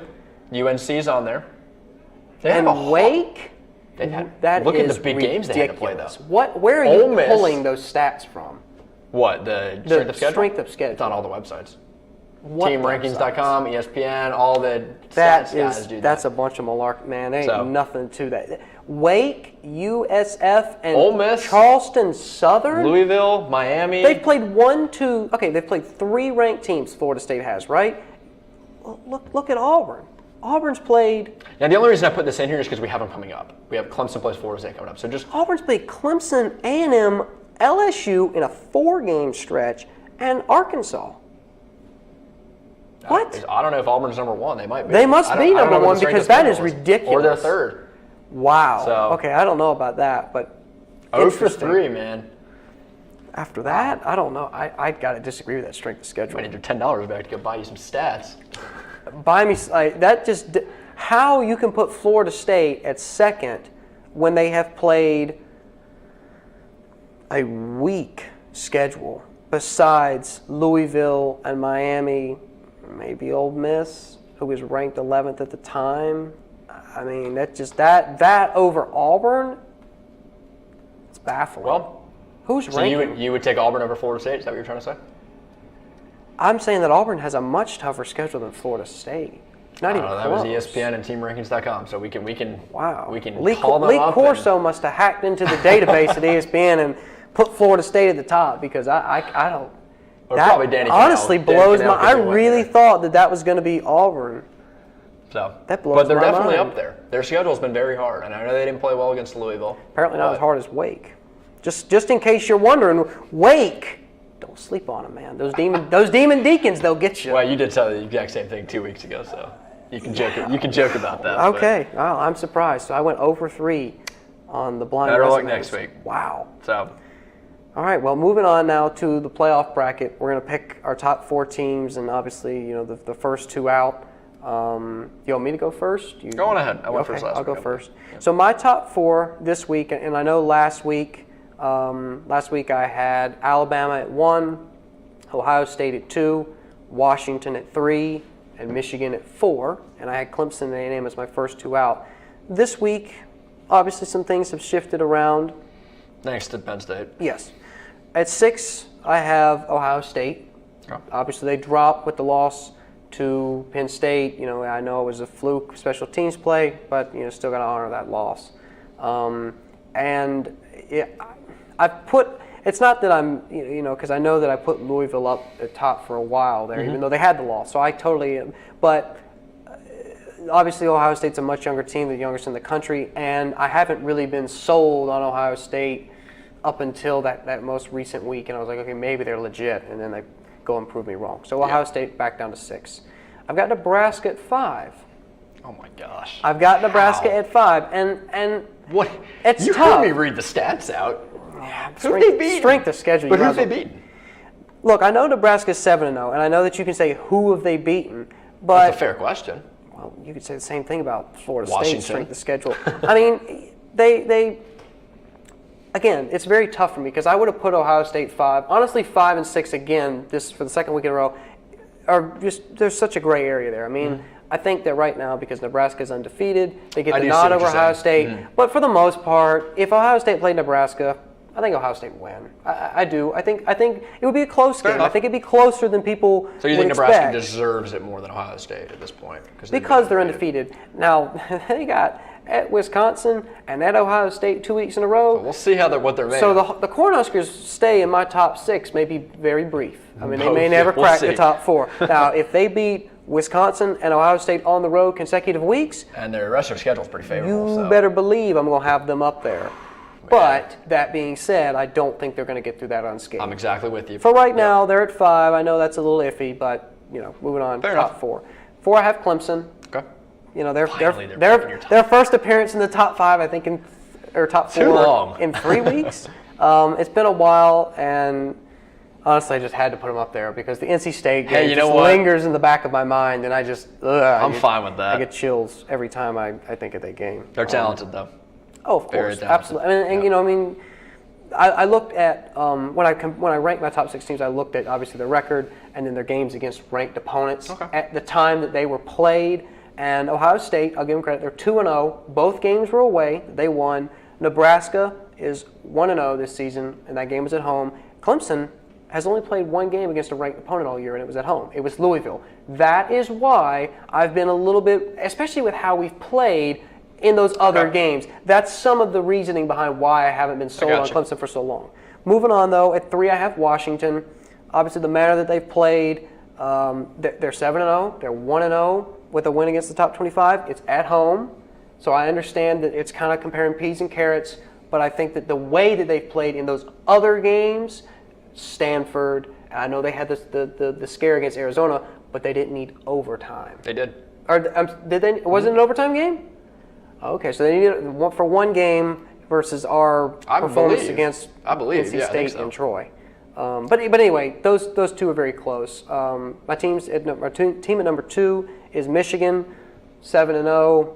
UNC's on there. They have a and Wake? That look at is the big games they had to play, though. ridiculous. Where are Ole you Miss. pulling those stats from? What, the strength of schedule? strength of schedule. It's on all the websites. What Teamrankings.com, ESPN, all the That stats guys is, do that. that's a bunch of malarkey, man. There ain't So- nothing to that. Wake, USF, and Ole Miss, Charleston Southern. Louisville, Miami. They've played they've played 3 ranked teams. Florida State has, right? Look at Auburn. Auburn's played. Now, the only reason I put this in here is because we have them coming up. We have Clemson plays Florida State coming up. So just Auburn's played Clemson, A&M, LSU in a 4-game stretch, and Arkansas. What? I don't know if Auburn's number 1. They might be. They must be I don't number know what 1 the strength because of that is schedule ridiculous. Or they're third. Wow. So- Okay, I don't know about that, but 0 for interesting. 3, man. After that, I don't know. I got to disagree with that strength of schedule. I need your $10 back to go buy you some stats. Buy me that just how you can put Florida State at second when they have played a weak schedule besides Louisville and Miami, maybe Ole Miss, who was ranked 11th at the time. I mean, that over Auburn, it's baffling. Well, who's so ranking? you would take Auburn over Florida State? Is that what you're trying to say? I'm saying that Auburn has a much tougher schedule than Florida State. Not even That close. was ESPN and TeamRankings.com, so we can Wow. we can Lee call them up. Corso must have hacked into the database at ESPN and put Florida State at the top because I don't. Or That probably Danny honestly Kanell. Danny blows Kanell my. could I be one really there. thought that was going to be Auburn. So That blows but they're my definitely mind. up there. Their schedule's been very hard, and I know they didn't play well against Louisville. Apparently not but- as hard as Wake. Just in case you're wondering, Wake. Don't sleep on them, man. Those demon deacons, they'll get you. Well, you did tell the exact same thing 2 weeks ago, so you can joke. You can joke about that. Okay. Well, I'm surprised. So I went 0 for 3 on the blind. Better luck resumes. next week. Wow. So All right, well, moving on now to the playoff bracket. We're going to pick our top 4 teams, and obviously, the first 2 out. You want me to go first? go on ahead. I went Okay, first last I'll week. go first. So my top 4 this week, and I know last week I had Alabama at 1, Ohio State at 2, Washington at 3, and Michigan at 4, and I had Clemson and A&M as my first 2 out. This week, obviously, some things have shifted around. Thanks to Penn State. Yes. At 6, I have Ohio State. Okay. Obviously, they dropped with the loss to Penn State. I know it was a fluke special teams play, but still got to honor that loss. I've put. It's not that I'm, because I know that I put Louisville up at top for a while there, even though they had the loss. So I totally am. But obviously Ohio State's a much younger team, the youngest in the country, and I haven't really been sold on Ohio State up until that most recent week. And I was like, okay, maybe they're legit, and then they go and prove me wrong. So Ohio State back down to 6. I've got Nebraska at 5. Oh my gosh. I've got Nebraska at 5, and what? It's you tough. heard me read the stats out. Yeah, Who they beat? Strength of schedule. But who've they beaten? Look, I know Nebraska's 7-0, and I know that you can say who have they beaten, but That's a fair question. well, you could say the same thing about Florida Washington. State's strength of schedule. I mean, they again, it's very tough for me because I would have put Ohio State 5. Honestly, 5 and 6 again, this for the second week in a row, are just there's such a gray area there. I mean. I think that right now, because Nebraska is undefeated, they get the nod over Ohio State. But for the most part, if Ohio State played Nebraska, I think Ohio State would win. I do. I think it would be a close game. I think it'd be closer than people So you would think Nebraska expect. Deserves it more than Ohio State at this point? Because they're undefeated. Now, they got at Wisconsin and at Ohio State 2 weeks in a row. We'll see what they're made. So the Cornhuskers stay in my top 6 may be very brief. I mean, they may We'll never see. crack the top 4. Now, if they beat Wisconsin and Ohio State on the road consecutive weeks, and the rest of their schedule is pretty favorable. you better believe I'm going to have them up there. But that being said, I don't think they're going to get through that unscathed. I'm exactly with you. For right now, they're at 5. I know that's a little iffy, but moving on. Fair top enough. 4. 4, I have Clemson. Okay. Finally, they're back in your top their first appearance in the top 5, I think, or top 4 Too long. in 3 weeks. It's been a while, and honestly, I just had to put them up there because the NC State game just lingers in the back of my mind, and I'm fine with that. I get chills every time I think of that game. They're talented, though. Oh, of Very course, talented. absolutely. I looked at when I ranked my top 6 teams. I looked at obviously their record and then their games against ranked opponents at the time that they were played. And Ohio State, I'll give them credit, they're 2-0. Both games were away. They won. Nebraska is 1-0 this season, and that game was at home. Clemson has only played 1 game against a ranked opponent all year, and it was at home. It was Louisville. That is why I've been a little bit, especially with how we've played in those other games. That's some of the reasoning behind why I haven't been sold on Clemson for so long. Moving on, though, at 3 I have Washington. Obviously, the manner that they've played, they're 7-0. They're 1-0 with a win against the top 25. It's at home. So I understand that it's kind of comparing peas and carrots, but I think that the way that they've played in those other games, Stanford, I know they had the scare against Arizona, but they didn't need overtime. They did. Or did they? Was it an overtime game? Okay, so they needed for 1 game versus our performance against NC State and Troy. But anyway, those 2 are very close. My team at number 2 is Michigan, 7-0.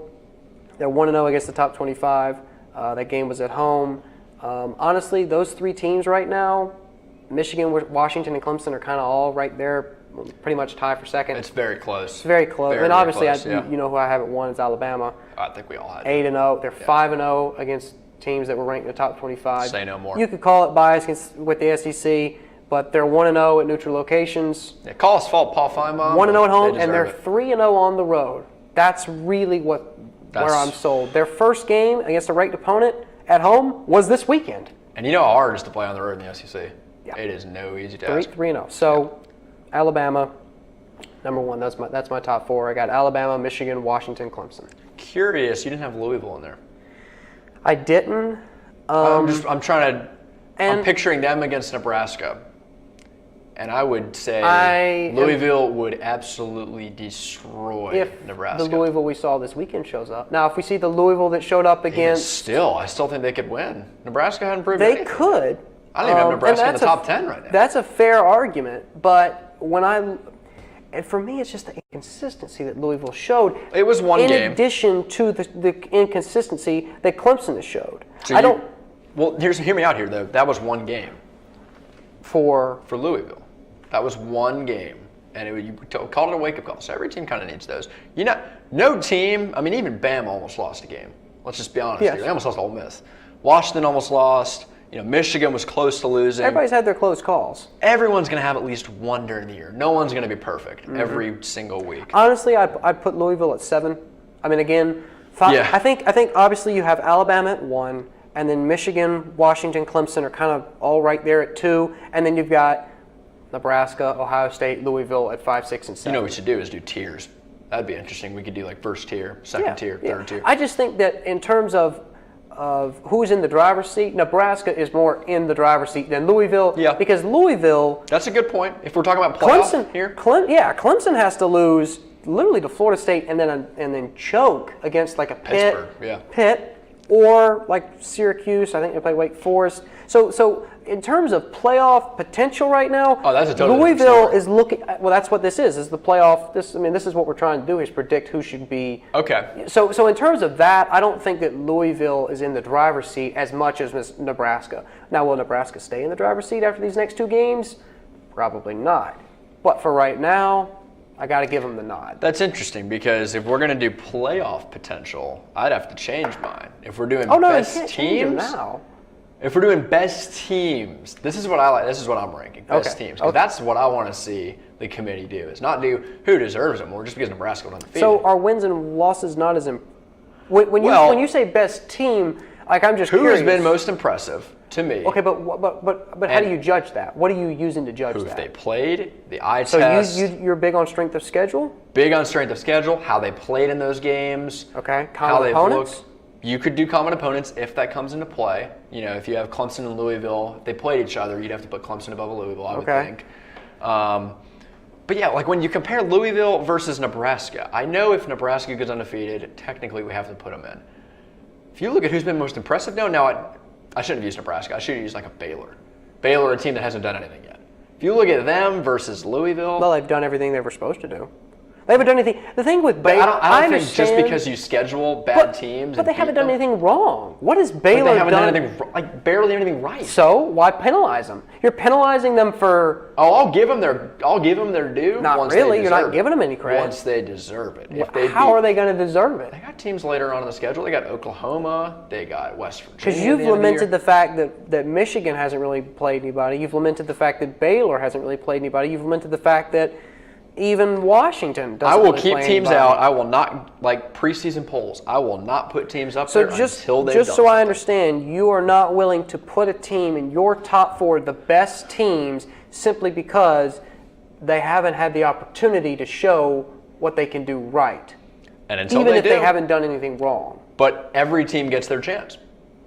They're 1-0 against the top 25. That game was at home. Honestly, those 3 teams right now, Michigan, Washington, and Clemson are kind of all right there, pretty much tied for second. It's very close. It's very close. Very, and obviously, very close, you know who I have at 1 is Alabama. I think we all had 8-0. They're 5-0 against teams that were ranked in the top 25. Say no more. You could call it bias with the SEC, but they're 1-0 at neutral locations. Yeah, call us fault, Paul Feinbaum. 1-0 at home, and they're 3-0 on the road. That's really where I'm sold. Their first game against a ranked opponent at home was this weekend. And you know how hard it is to play on the road in the SEC. Yeah. It is no easy task. 3-0. So, Alabama, number 1. That's my top 4. I got Alabama, Michigan, Washington, Clemson. Curious, you didn't have Louisville in there. I didn't. I'm picturing them against Nebraska. And I would say Louisville would absolutely destroy Nebraska. If the Louisville we saw this weekend shows up. Now, if we see the Louisville that showed up against... I still think they could win. Nebraska hadn't proved They anything. could. I don't even have Nebraska in the top 10 right now. That's a fair argument, but and for me, it's just the inconsistency that Louisville showed. It was one game. In addition to the inconsistency that Clemson has showed. So hear me out here, though. That was 1 game. For Louisville. That was 1 game. And you called it a wake-up call. So every team kind of needs those. No team, even Bama almost lost a game. Let's just be honest here. They almost lost to Ole Miss. Washington almost lost. Michigan was close to losing. Everybody's had their close calls. Everyone's going to have at least one during the year. No one's going to be perfect every single week. Honestly, I'd put Louisville at 7. I mean, again, 5. Yeah. I think obviously you have Alabama at 1, and then Michigan, Washington, Clemson are kind of all right there at 2, and then you've got Nebraska, Ohio State, Louisville at 5, 6, and 7. What we should do is do tiers. That'd be interesting. We could do like first tier, second tier, third tier. I just think that in terms of who's in the driver's seat, Nebraska is more in the driver's seat than Louisville. Yeah. Because Louisville, That's a good point. If we're talking about playoff here. Clemson has to lose literally to Florida State and then choke against like a Pitt, or like Syracuse. I think they play Wake Forest. So in terms of playoff potential right now, that's a totally Louisville is looking. Well, that's what this is the playoff. This is what we're trying to do, is predict who should be. Okay. So in terms of that, I don't think that Louisville is in the driver's seat as much as Nebraska. Now, will Nebraska stay in the driver's seat after these next 2 games? Probably not. But for right now, I got to give them the nod. That's interesting, because if we're going to do playoff potential, I'd have to change mine. If we're doing you best can't change them teams now. If we're doing best teams, this is what I like. This is what I'm ranking. Best teams. Because that's what I want to see the committee do. Is not do who deserves it more just because Nebraska went undefeated. So are wins and losses not as when you say best team, like I'm just curious. Who has been most impressive to me? Okay, but how do you judge that? What are you using to judge who that? they played, the eye so test. So you're big on strength of schedule? Big on strength of schedule, how they played in those games. Okay, how they've opponents? looked. You could do common opponents if that comes into play. If you have Clemson and Louisville, if they played each other, you'd have to put Clemson above Louisville, I would think. But yeah, like when you compare Louisville versus Nebraska, I know if Nebraska goes undefeated, technically we have to put them in. If you look at who's been most impressive, I shouldn't have used Nebraska. I should have used like a Baylor. Baylor, a team that hasn't done anything yet. If you look at them versus Louisville. Well, they've done everything they were supposed to do. They haven't done anything. The thing with Baylor, I don't think just because you schedule bad teams. But they haven't done anything wrong. What has Baylor done? They haven't done anything, barely anything right. So why penalize them? You're penalizing them for. Oh, I'll give them their due. Not really. You're not giving them any credit. Once they deserve it. How are they going to deserve it? They got teams later on in the schedule. They got Oklahoma. They got West Virginia. Because you've lamented the fact that Michigan hasn't really played anybody. You've lamented the fact that Baylor hasn't really played anybody. You've lamented the fact that even Washington doesn't. I will really keep play teams anybody. out. I will not, like preseason polls, I will not put teams up there until they've done just so I understand, you are not willing to put a team in your top 4, the best teams, simply because they haven't had the opportunity to show what they can do right. And until even they if do, they haven't done anything wrong. But every team gets their chance.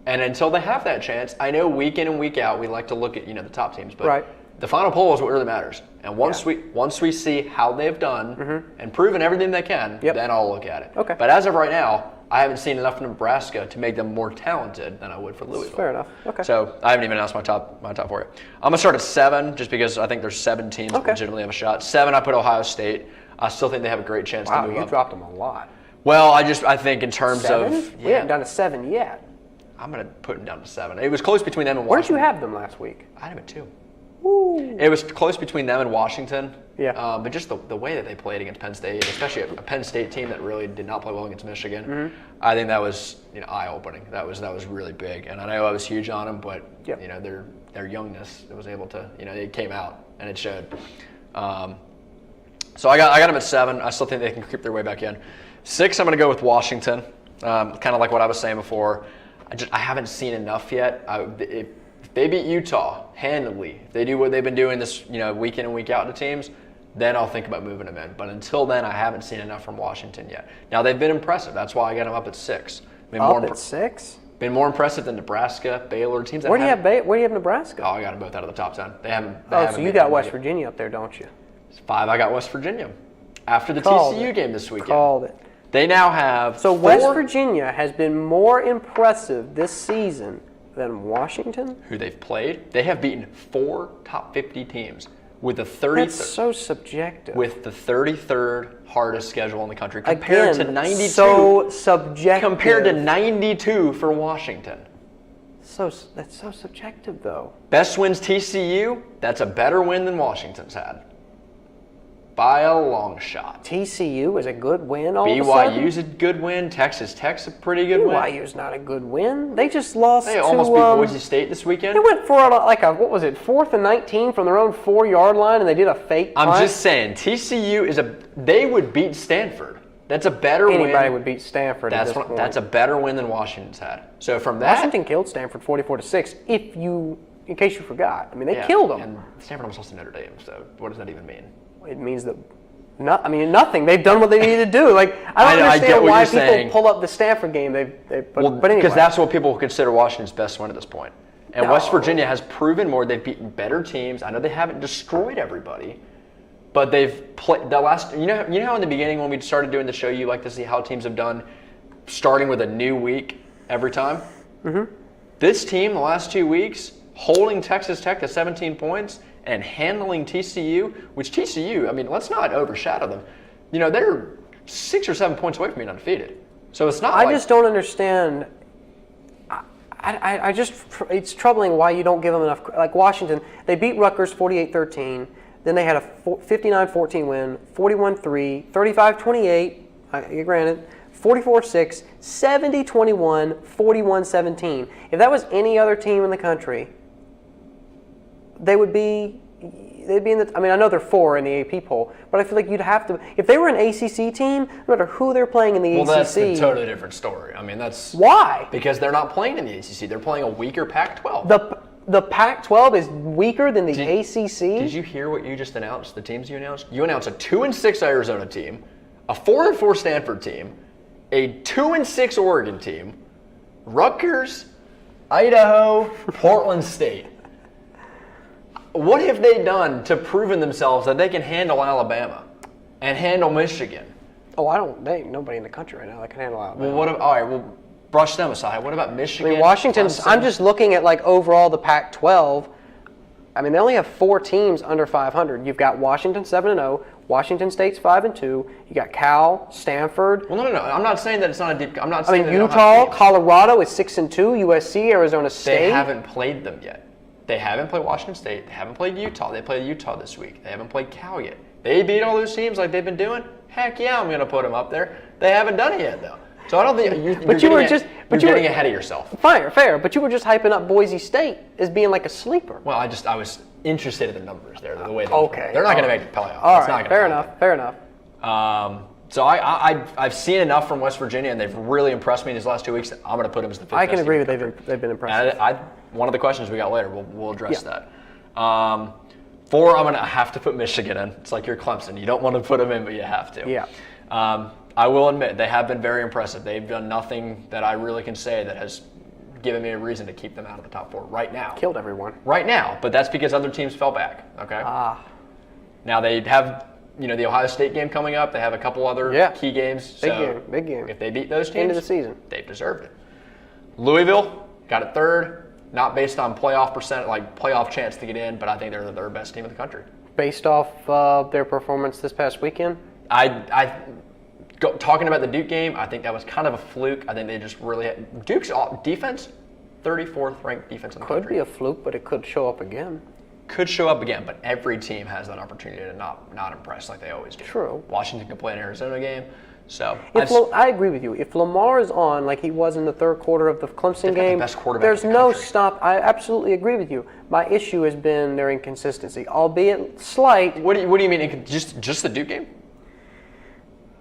And until they have that chance, I know week in and week out we like to look at the top teams, but the final poll is what really matters. And once we see how they've done and proven everything they can, then I'll look at it. Okay. But as of right now, I haven't seen enough of Nebraska to make them more talented than I would for Louisville. Fair enough. Okay. So I haven't even announced my top for you. I'm gonna start at 7 just because I think there's 7 teams that legitimately have a shot. 7, I put Ohio State. I still think they have a great chance to move up. Wow, you dropped them a lot. Well, I think in terms 7? of We haven't done a 7 yet. I'm gonna put them down to 7. It was close between them and Where'd Washington. you have them last week? I had them at 2. Woo. It was close between them and Washington. Yeah. But just the way that they played against Penn State, especially a Penn State team that really did not play well against Michigan, I think that was eye-opening. That was really big. And I know I was huge on them, but their youngness was able to they came out and it showed. So I got them at 7. I still think they can creep their way back in. 6, I'm going to go with Washington. Kind of like what I was saying before. I haven't seen enough yet. If they beat Utah handily, if they do what they've been doing this week in and week out to teams, then I'll think about moving them in. But until then, I haven't seen enough from Washington yet. Now they've been impressive. That's why I got them up at 6. At 6? Been more impressive than Nebraska, Baylor, teams that Where do you have Nebraska? Oh, I got them both out of the top 10. They haven't. So you got West Virginia up there, don't you? 5. I got West Virginia after the TCU game this weekend. Called it. They now have. So West Virginia has been more impressive this season than Washington? Who they've played. They have beaten 4 top 50 teams with the 30th. That's so subjective. With the 33rd hardest schedule in the country compared to 92. So subjective. Compared to 92 for Washington. That's so subjective, though. Best wins TCU. That's a better win than Washington's had. by a long shot. TCU is a good win all of a sudden? BYU's a good win. Texas Tech's a pretty good win. BYU's not a good win. They just lost They almost beat Boise State this weekend. They went for like a, what was it, 4th and 19 from their own 4-yard line, and they did a fake punt. I'm just saying, TCU they would beat Stanford. That's a better win. Anybody would beat Stanford at this point. That's a better win than Washington's had. So from that, Washington killed Stanford 44-6. In case you forgot, I mean they killed them. And Stanford almost lost to Notre Dame. So what does that even mean? It means that, nothing. They've done what they needed to do. Like I don't understand why people pull up the Stanford game. But anyway, because that's what people consider Washington's best win at this point. And West Virginia has proven more. They've beaten better teams. I know they haven't destroyed everybody, but they've played the last. You know how in the beginning when we started doing the show, you like to see how teams have done, starting with a new week every time. Mm-hmm. This team, the last 2 weeks, holding Texas Tech to 17 points and handling TCU, which TCU, let's not overshadow them. They're 6 or 7 points away from being undefeated. So it's not I just don't understand. It's troubling why you don't give them enough. Like Washington, they beat Rutgers 48-13. Then they had a 59-14 win, 41-3, 35-28, granted, 44-6, 70-21, 41-17. If that was any other team in the country, they'd be in the. I know they're 4 in the AP poll, but I feel like you'd have to. If they were an ACC team, no matter who they're playing in the ACC. Well, that's a totally different story. That's why? Because they're not playing in the ACC. They're playing a weaker Pac-12. The Pac-12 is weaker than the ACC. Did you hear what you just announced? The teams you announced. You announced a 2-6 Arizona team, a 4-4 Stanford team, a 2-6 Oregon team, Rutgers, Idaho, Portland State. What have they done to proven themselves that they can handle Alabama and handle Michigan? They ain't nobody in the country right now that can handle Alabama. Well, brush them aside. What about Michigan? Washington's. I'm just looking at overall the Pac-12. They only have 4 teams under 500. You've got Washington 7-0, Washington State's 5-2. You got Cal, Stanford. Well, no. I'm not saying that it's not a deep. I'm not saying that Utah, Colorado is 6-2. USC, Arizona State. They haven't played them yet. They haven't played Washington State. They haven't played Utah. They played Utah this week. They haven't played Cal yet. They beat all those teams like they've been doing. Heck yeah, I'm going to put them up there. They haven't done it yet, though. So I don't think you're getting ahead of yourself. Fair. But you were just hyping up Boise State as being like a sleeper. Well, I was interested in the numbers there, the way they're not going to make the playoffs. All right, fair enough. So I've seen enough from West Virginia, and they've really impressed me these last 2 weeks. I'm going to put them as the 5th. I can agree with they've been impressive. One of the questions we got later, we'll address that. 4, I'm going to have to put Michigan in. It's like you're Clemson. You don't want to put them in, but you have to. Yeah. I will admit, they have been very impressive. They've done nothing that I really can say that has given me a reason to keep them out of the top 4 right now. Killed everyone. Right now, but that's because other teams fell back, okay? Now they have, the Ohio State game coming up. They have a couple other key games. Big game. If they beat those teams, end of the season, they've deserved it. Louisville got it 3rd, not based on playoff chance to get in, but I think they're the 3rd best team in the country. Based off their performance this past weekend? Talking about the Duke game, I think that was kind of a fluke. I think they just really had Duke's defense, 34th ranked defense in the country. Could be a fluke, but it could show up again. Could show up again, but every team has that opportunity to not impress like they always do. True. Washington can play an Arizona game, so I agree with you. If Lamar is on like he was in the 3rd quarter of the Clemson game, the best quarterback there's in the no country. stop. I absolutely agree with you. My issue has been their inconsistency, albeit slight. What do you mean? Just the Duke game?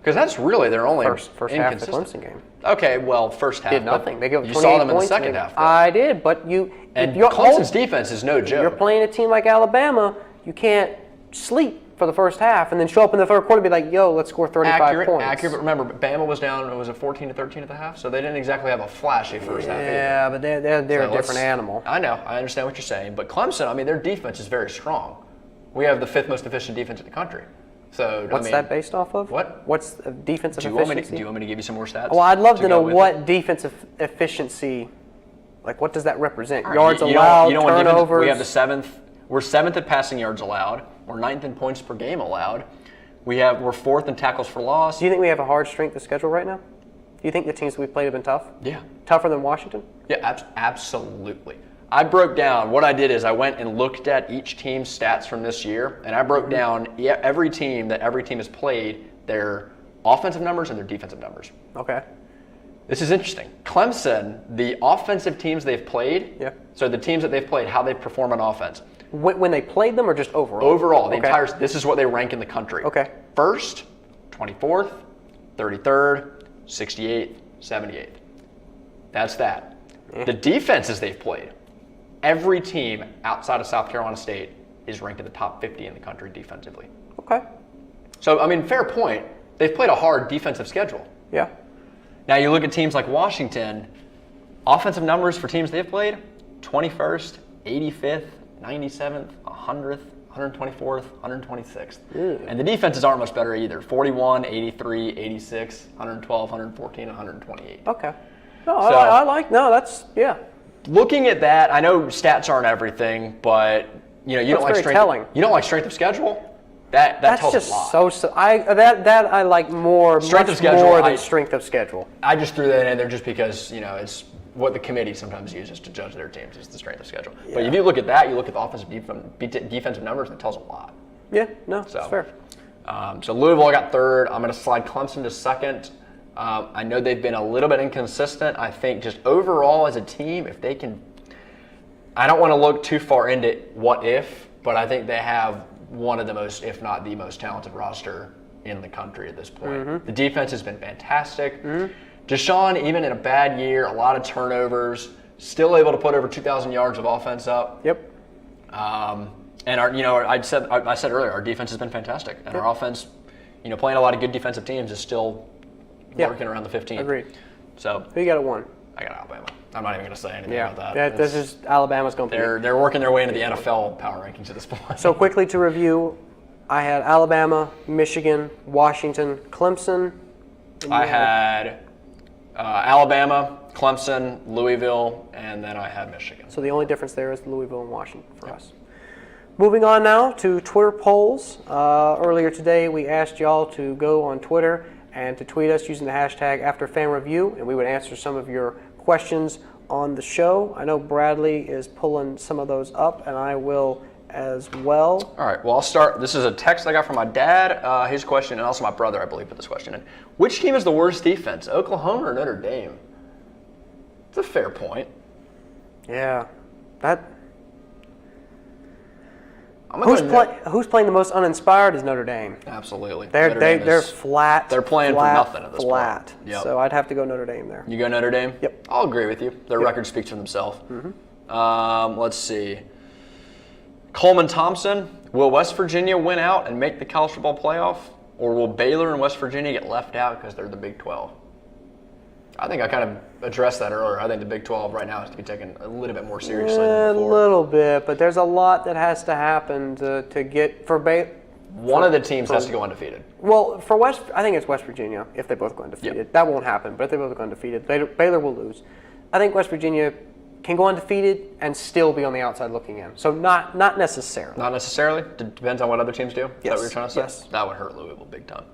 Because that's really their only first half of the Clemson game. Okay, well, first half. Did nothing. They gave 28 you saw them in the points second half. Though. I did, but Clemson's defense is no joke. You're playing a team like Alabama. You can't sleep for the first half and then show up in the 3rd quarter and be like, "Yo, let's score 35 points." Accurate. But remember, Bama was down. It was 14-13 at the half, so they didn't exactly have a flashy first half. Yeah, but they're a different animal. I know. I understand what you're saying, but Clemson, their defense is very strong. We have the 5th most efficient defense in the country. So what's that based off of? What? What's defensive efficiency? Do you want me to give you some more stats? Well, I'd love to know what defensive efficiency, what does that represent? Yards allowed, turnovers. We have the 7th. We're 7th at passing yards allowed. We're 9th in points per game allowed. We're 4th in tackles for loss. Do you think we have a hard strength of schedule right now? Do you think the teams that we've played have been tough? Yeah. Tougher than Washington? Yeah, absolutely. I broke down, what I did is I went and looked at each team's stats from this year, and I broke down every team has played, their offensive numbers and their defensive numbers. Okay. This is interesting. Clemson, the offensive teams they've played, so the teams that they've played, how they perform on offense. When they played them or just overall? Overall, this is what they rank in the country. Okay. First, 24th, 33rd, 68th, 78th. That's that. The defenses they've played, every team outside of South Carolina State is ranked in the top 50 in the country defensively. Okay. So, I mean, fair point. They've played a hard defensive schedule. Yeah. Now, you look at teams like Washington, offensive numbers for teams they've played, 21st, 85th, 97th, 100th, 124th, 126th. And the defenses aren't much better either. 41, 83, 86, 112, 114, 128. Okay. No, that's, yeah. Looking at that, I know stats aren't everything, but you don't like strength. You don't like strength of schedule. That tells a lot. That I like more. Strength of schedule more than strength of schedule. I just threw that in there just because it's what the committee sometimes uses to judge their teams is the strength of schedule. Yeah. But if you look at that, you look at the offensive defensive numbers, it tells a lot. Yeah, no, that's fair. So Louisville got third. I'm going to slide Clemson to second. I know they've been a little bit inconsistent. I think just overall as a team, if they can, I don't want to look too far into what if, but I think they have one of the most, if not the most talented roster in the country at this point. The defense has been fantastic. Deshaun, even in a bad year, a lot of turnovers, still able to put over 2,000 yards of offense up. Yep. And I said earlier, our defense has been fantastic, and our offense, playing a lot of good defensive teams is still working around the 15th. Agreed. So who you got at 1? I got Alabama. I'm not even going to say anything about that. This is Alabama's going to be. They're working their way into the NFL power rankings at this point. So quickly to review, I had Alabama, Michigan, Washington, Clemson. I had Alabama, Clemson, Louisville, and then I had Michigan. So the only difference there is Louisville and Washington for us. Moving on now to Twitter polls. Earlier today, we asked y'all to go on Twitter and to tweet us using the hashtag AfterFanReview, and we would answer some of your questions on the show. I know Bradley is pulling some of those up, and I will as well. All right, well, I'll start. This is a text I got from my dad, his question, and also my brother, I believe, put this question in. Which team is the worst defense, Oklahoma or Notre Dame? It's a fair point. Yeah. Who's playing the most uninspired is Notre Dame. Absolutely. They're flat. They're playing for nothing at this point. Yep. So I'd have to go Notre Dame there. You go Notre Dame? Yep. I'll agree with you. Their record speaks for themselves. Let's see. Coleman Thompson, will West Virginia win out and make the college football playoff? Or will Baylor and West Virginia get left out because they're the Big 12? I think I kind of addressed that earlier. I think the Big 12 right now has to be taken a little bit more seriously than before. A little bit, but there's a lot that has to happen to get for Baylor. One of the teams has to go undefeated. Well, I think it's West Virginia if they both go undefeated. Yep. That won't happen, but if they both go undefeated, Baylor will lose. I think West Virginia can go undefeated and still be on the outside looking in. So not necessarily. Not necessarily? Depends on what other teams do? Yes. Is that what you're trying to say? Yes. That would hurt Louisville big time.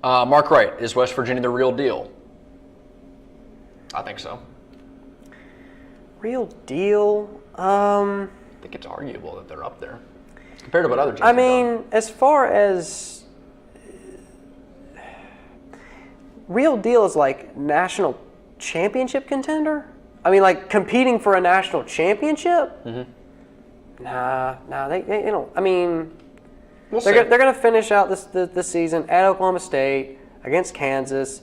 Mark Wright, is West Virginia the real deal? I think so. Real deal? I think it's arguable that they're up there compared to what other teams have done. As far as real deal is like national championship contender? Like competing for a national championship? Nah, they don't. They're going to finish out this season at Oklahoma State, against Kansas,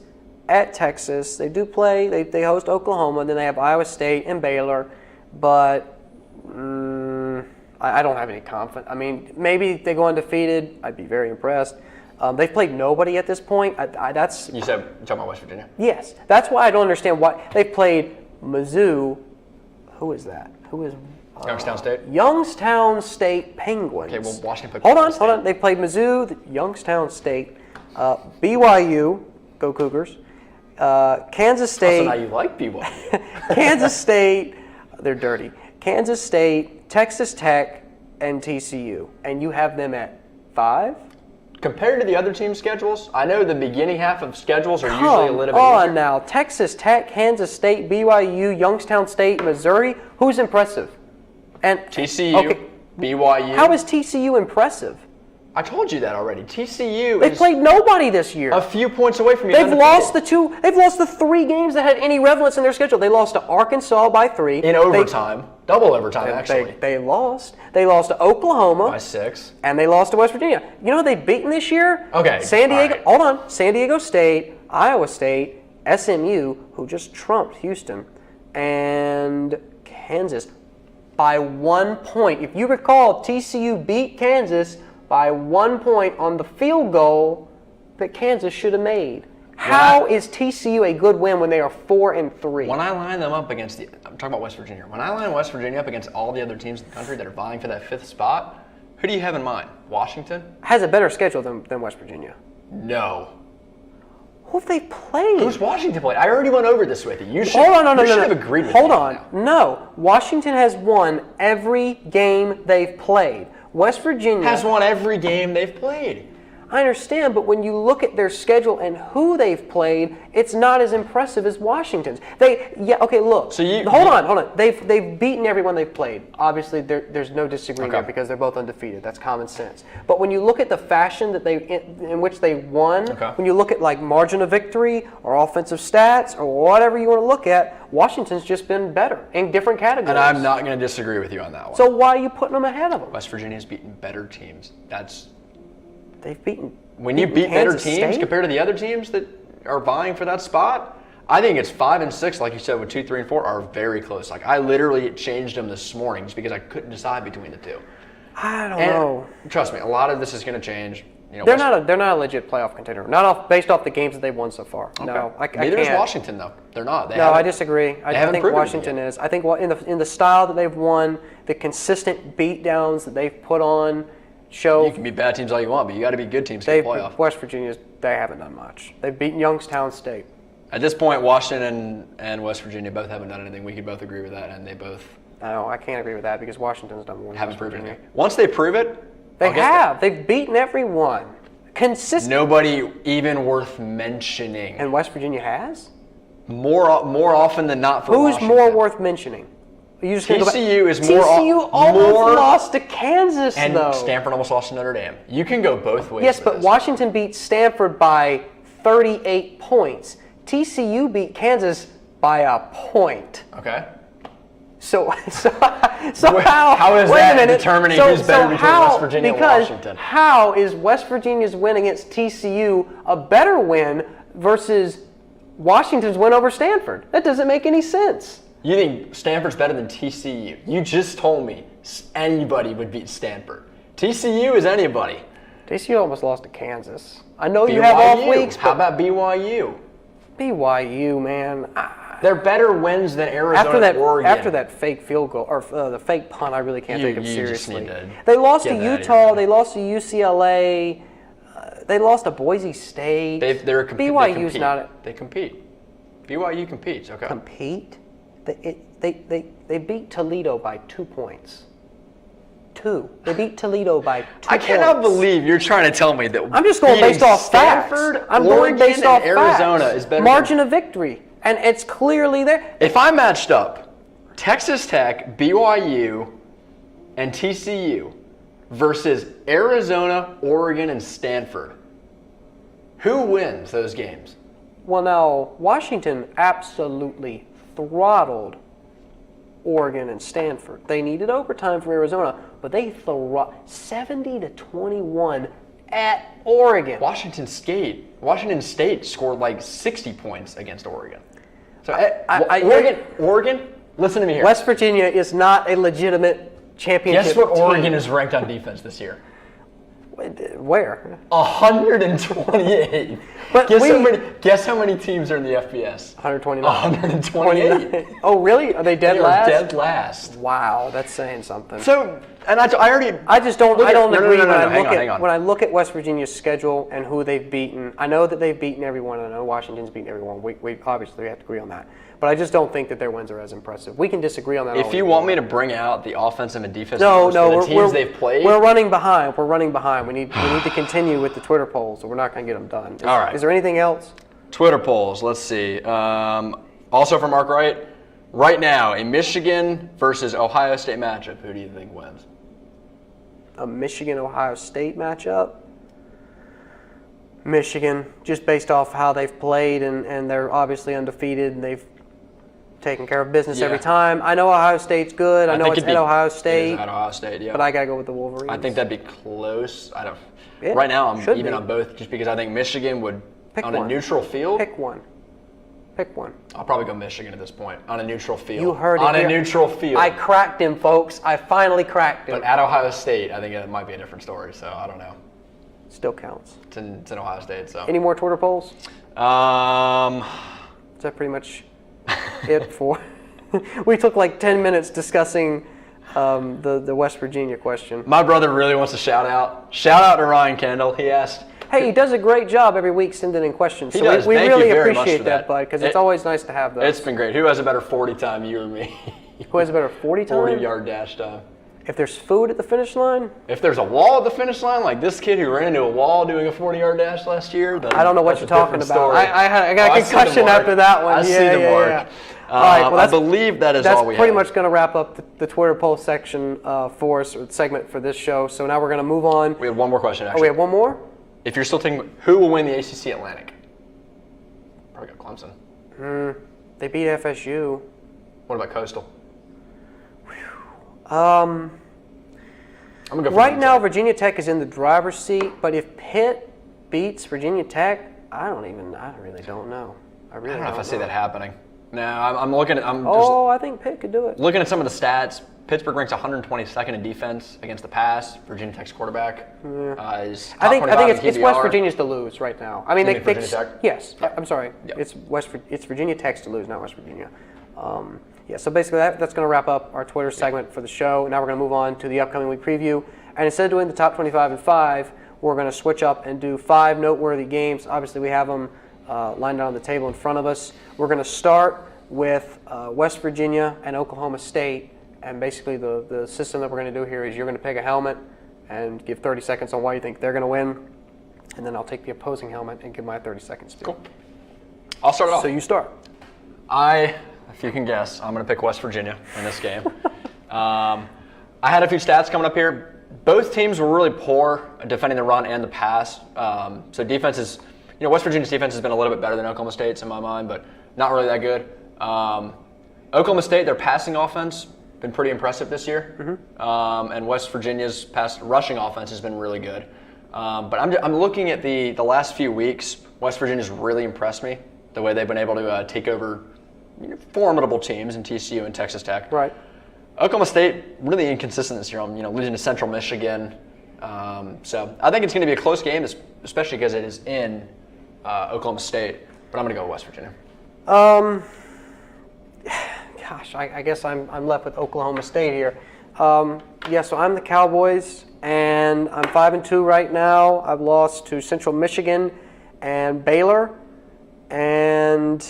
at Texas. They do play. They host Oklahoma. Then they have Iowa State and Baylor. But I don't have any confidence. Maybe they go undefeated. I'd be very impressed. They've played nobody at this point. You said you're talking about West Virginia? Yes. That's why I don't understand why they've played Mizzou. Who is that? Who is Youngstown State? Youngstown State Penguins. Okay, well, Washington played Hold on. They played Mizzou, Youngstown State, BYU, go Cougars, Kansas State. So now you like BYU. Kansas State, they're dirty. Kansas State, Texas Tech, and TCU. And you have them at 5? compared to the other teams' schedules, I know the beginning half of schedules are usually a little bit Come easier. on now. Texas Tech, Kansas State, BYU, Youngstown State, Missouri. Who's impressive? And TCU, okay, BYU. how is TCU impressive? I told you that already. TCU They is played nobody this year. a few points away from you. They've lost the 3 games that had any relevance in their schedule. They lost to Arkansas by 3. in overtime. Double overtime, They, actually. they lost. They lost to Oklahoma. By 6. And they lost to West Virginia. You know who they've beaten this year? Okay, San Diego. all right. Hold on. San Diego State, Iowa State, SMU, who just trumped Houston, and Kansas by 1 point. If you recall, TCU beat Kansas by 1 point on the field goal that Kansas should have made. How is TCU a good win when they are 4-3? When I line them up against I'm talking about West Virginia. When I line West Virginia up against all the other teams in the country that are vying for that 5th spot, who do you have in mind? Washington? Has a better schedule than West Virginia. No. Who have they played? Who's Washington played? I already went over this with you. You should, Hold on, you should have agreed with Hold me on. now. No. Washington has won every game they've played. West Virginia Has won every game they've played. I understand, but when you look at their schedule and who they've played, it's not as impressive as Washington's. Look. So hold on. They've beaten everyone they've played. Obviously, there's no disagreeing there because they're both undefeated. That's common sense. But when you look at the fashion that in which they won, when you look at like margin of victory or offensive stats or whatever you want to look at, Washington's just been better in different categories. And I'm not going to disagree with you on that one. So why are you putting them ahead of them? West Virginia's beaten better teams. They've beaten. When you beat better Kansas teams State? compared to the other teams that are vying for that spot, I think it's 5 and 6, like you said, with 2, 3, and 4 are very close. Like I literally changed them this morning just because I couldn't decide between the two. I don't know. Trust me, a lot of this is going to change. You know, They're not a legit playoff contender. Not based off the games that they've won so far. Okay. No, I Neither is can't. Washington though. They're not. I disagree. I haven't think proven it Washington yet. is. I think in the style that they've won, the consistent beatdowns that they've put on show. You can beat bad teams all you want, but you got to beat good teams to the playoff. West Virginia, they haven't done much. They've beaten Youngstown State. At this point, Washington and West Virginia both haven't done anything. We could both agree with that, and they both No, I can't agree with that because Washington's done more than haven't West proven Virginia. it. Once they prove it, They I'll get have. They've beaten everyone. Consistent. nobody even worth mentioning. And West Virginia has? More often than not for Who's Washington. more worth mentioning? You just TCU is more TCU almost lost to Kansas, and though. Stanford almost lost to Notre Dame. You can go both ways. Yes, for but this. Washington beat Stanford by 38 points. TCU beat Kansas by a point. Okay. So how is wait a that minute. determining who's better between West Virginia and Washington? How is West Virginia's win against TCU a better win versus Washington's win over Stanford? That doesn't make any sense. You think Stanford's better than TCU? You just told me anybody would beat Stanford. TCU is anybody. TCU almost lost to Kansas. I know you have off weeks, How but about BYU? BYU, man. They're better wins than Arizona and Oregon. After that fake field goal or the fake punt, I really can't take them you just seriously. need to They lost to get that out of your Utah. mind. They lost to UCLA. They lost to Boise State. BYU's not They compete. BYU competes. Okay. compete. They beat Toledo by 2 points. They beat Toledo by 2 points. I cannot believe you're trying to tell me that. I'm just going based off Stanford, facts. I'm Oregon, going based and off Arizona facts. is better. Margin of victory, and it's clearly there. If I matched up Texas Tech, BYU, and TCU versus Arizona, Oregon, and Stanford, who wins those games? Well, now Washington absolutely throttled Oregon and Stanford. They needed overtime from Arizona, but they 70-21 at Oregon. Washington State scored like 60 points against Oregon. So Oregon, listen to me here. West Virginia is not a legitimate championship Guess what team. Oregon is ranked on defense this year? Where? 128. But guess how many teams are in the FBS? 129. 128. Oh, really? Are they dead They are last? dead last. Wow, that's saying something. So And I already. I just don't. I don't agree when I look at West Virginia's schedule and who they've beaten. I know that they've beaten everyone. I know Washington's beaten everyone. We obviously have to agree on that. But I just don't think that their wins are as impressive. We can disagree on that. If you want me to bring out the offensive and defensive the teams they've played, we're running behind. We're running behind. We need to continue with the Twitter polls, so we're not going to get them done. All right. Is there anything else? Twitter polls. Let's see. Also from Mark Wright. Right now, a Michigan versus Ohio State matchup. Who do you think wins? A Michigan-Ohio State matchup? Michigan, just based off how they've played, and they're obviously undefeated, and they've taken care of business every time. I know Ohio State's good. I know it's at Ohio State. It is at Ohio State, yeah. But I got to go with the Wolverines. I think that'd be close. Right now, I'm even on both, just because I think Michigan would, a neutral field. Pick one. I'll probably go Michigan at this point, on a neutral field. You heard it on here. A neutral field. I cracked him, folks. I finally cracked him. But at Ohio State, I think it might be a different story, so I don't know. Still counts. It's in Ohio State, so. Any more Twitter polls? Is that pretty much it for? We took like 10 minutes discussing the West Virginia question. My brother really wants a shout out. Shout out to Ryan Kendall. He asked. Hey, he does a great job every week sending in questions. He does. We Thank really you very appreciate much for that, bud, because it's always nice to have those. It's been great. Who has a better 40 time, you or me? Who has a better 40 time? 40-yard dash time. If there's food at the finish line? If there's a wall at the finish line, like this kid who ran into a wall doing a 40-yard dash last year, then I don't know what you're talking about. Story. I got a concussion after that one. I see the mark. All right, well, I believe that is all we have. That's pretty much going to wrap up the Twitter poll section for us, or the segment for this show. So now we're going to move on. We have one more question, actually. Oh, we have one more? If you're still thinking, who will win the ACC Atlantic? Probably go Clemson. They beat FSU. What about Coastal? I'm gonna go for right now, Virginia Tech is in the driver's seat, but if Pitt beats Virginia Tech, I really don't know. I don't know if I see that happening. No, I'm looking at. I think Pitt could do it. Looking at some of the stats, Pittsburgh ranks 122nd in defense against the pass. Virginia Tech's quarterback is top I think 25 it's West Virginia's to lose right now. I mean, Virginia Tech? Yes. Yeah. I'm sorry. Yeah. It's Virginia Tech's to lose, not West Virginia. So basically that's going to wrap up our Twitter segment for the show. Now we're going to move on to the upcoming week preview. And instead of doing the top 25 and 5, we're going to switch up and do 5 noteworthy games. Obviously, we have them lined out on the table in front of us. We're going to start with West Virginia and Oklahoma State. And basically the system that we're going to do here is you're going to pick a helmet and give 30 seconds on why you think they're going to win. And then I'll take the opposing helmet and give my 30 seconds too. Cool. I'll start it off. So you start. If you can guess, I'm going to pick West Virginia in this game. I had a few stats coming up here. Both teams were really poor at defending the run and the pass. So defense is, West Virginia's defense has been a little bit better than Oklahoma State's in my mind, but not really that good. Oklahoma State, their passing offense, been pretty impressive this year. And West Virginia's pass rushing offense has been really good. But I'm looking at the last few weeks. West Virginia's really impressed me, the way they've been able to take over formidable teams in TCU and Texas Tech. Right. Oklahoma State, really inconsistent this year. Losing to Central Michigan. So I think it's going to be a close game, especially because it is in Oklahoma State. But I'm going to go West Virginia. Gosh, I guess I'm left with Oklahoma State here. So I'm the Cowboys, and I'm 5-2 right now. I've lost to Central Michigan and Baylor, and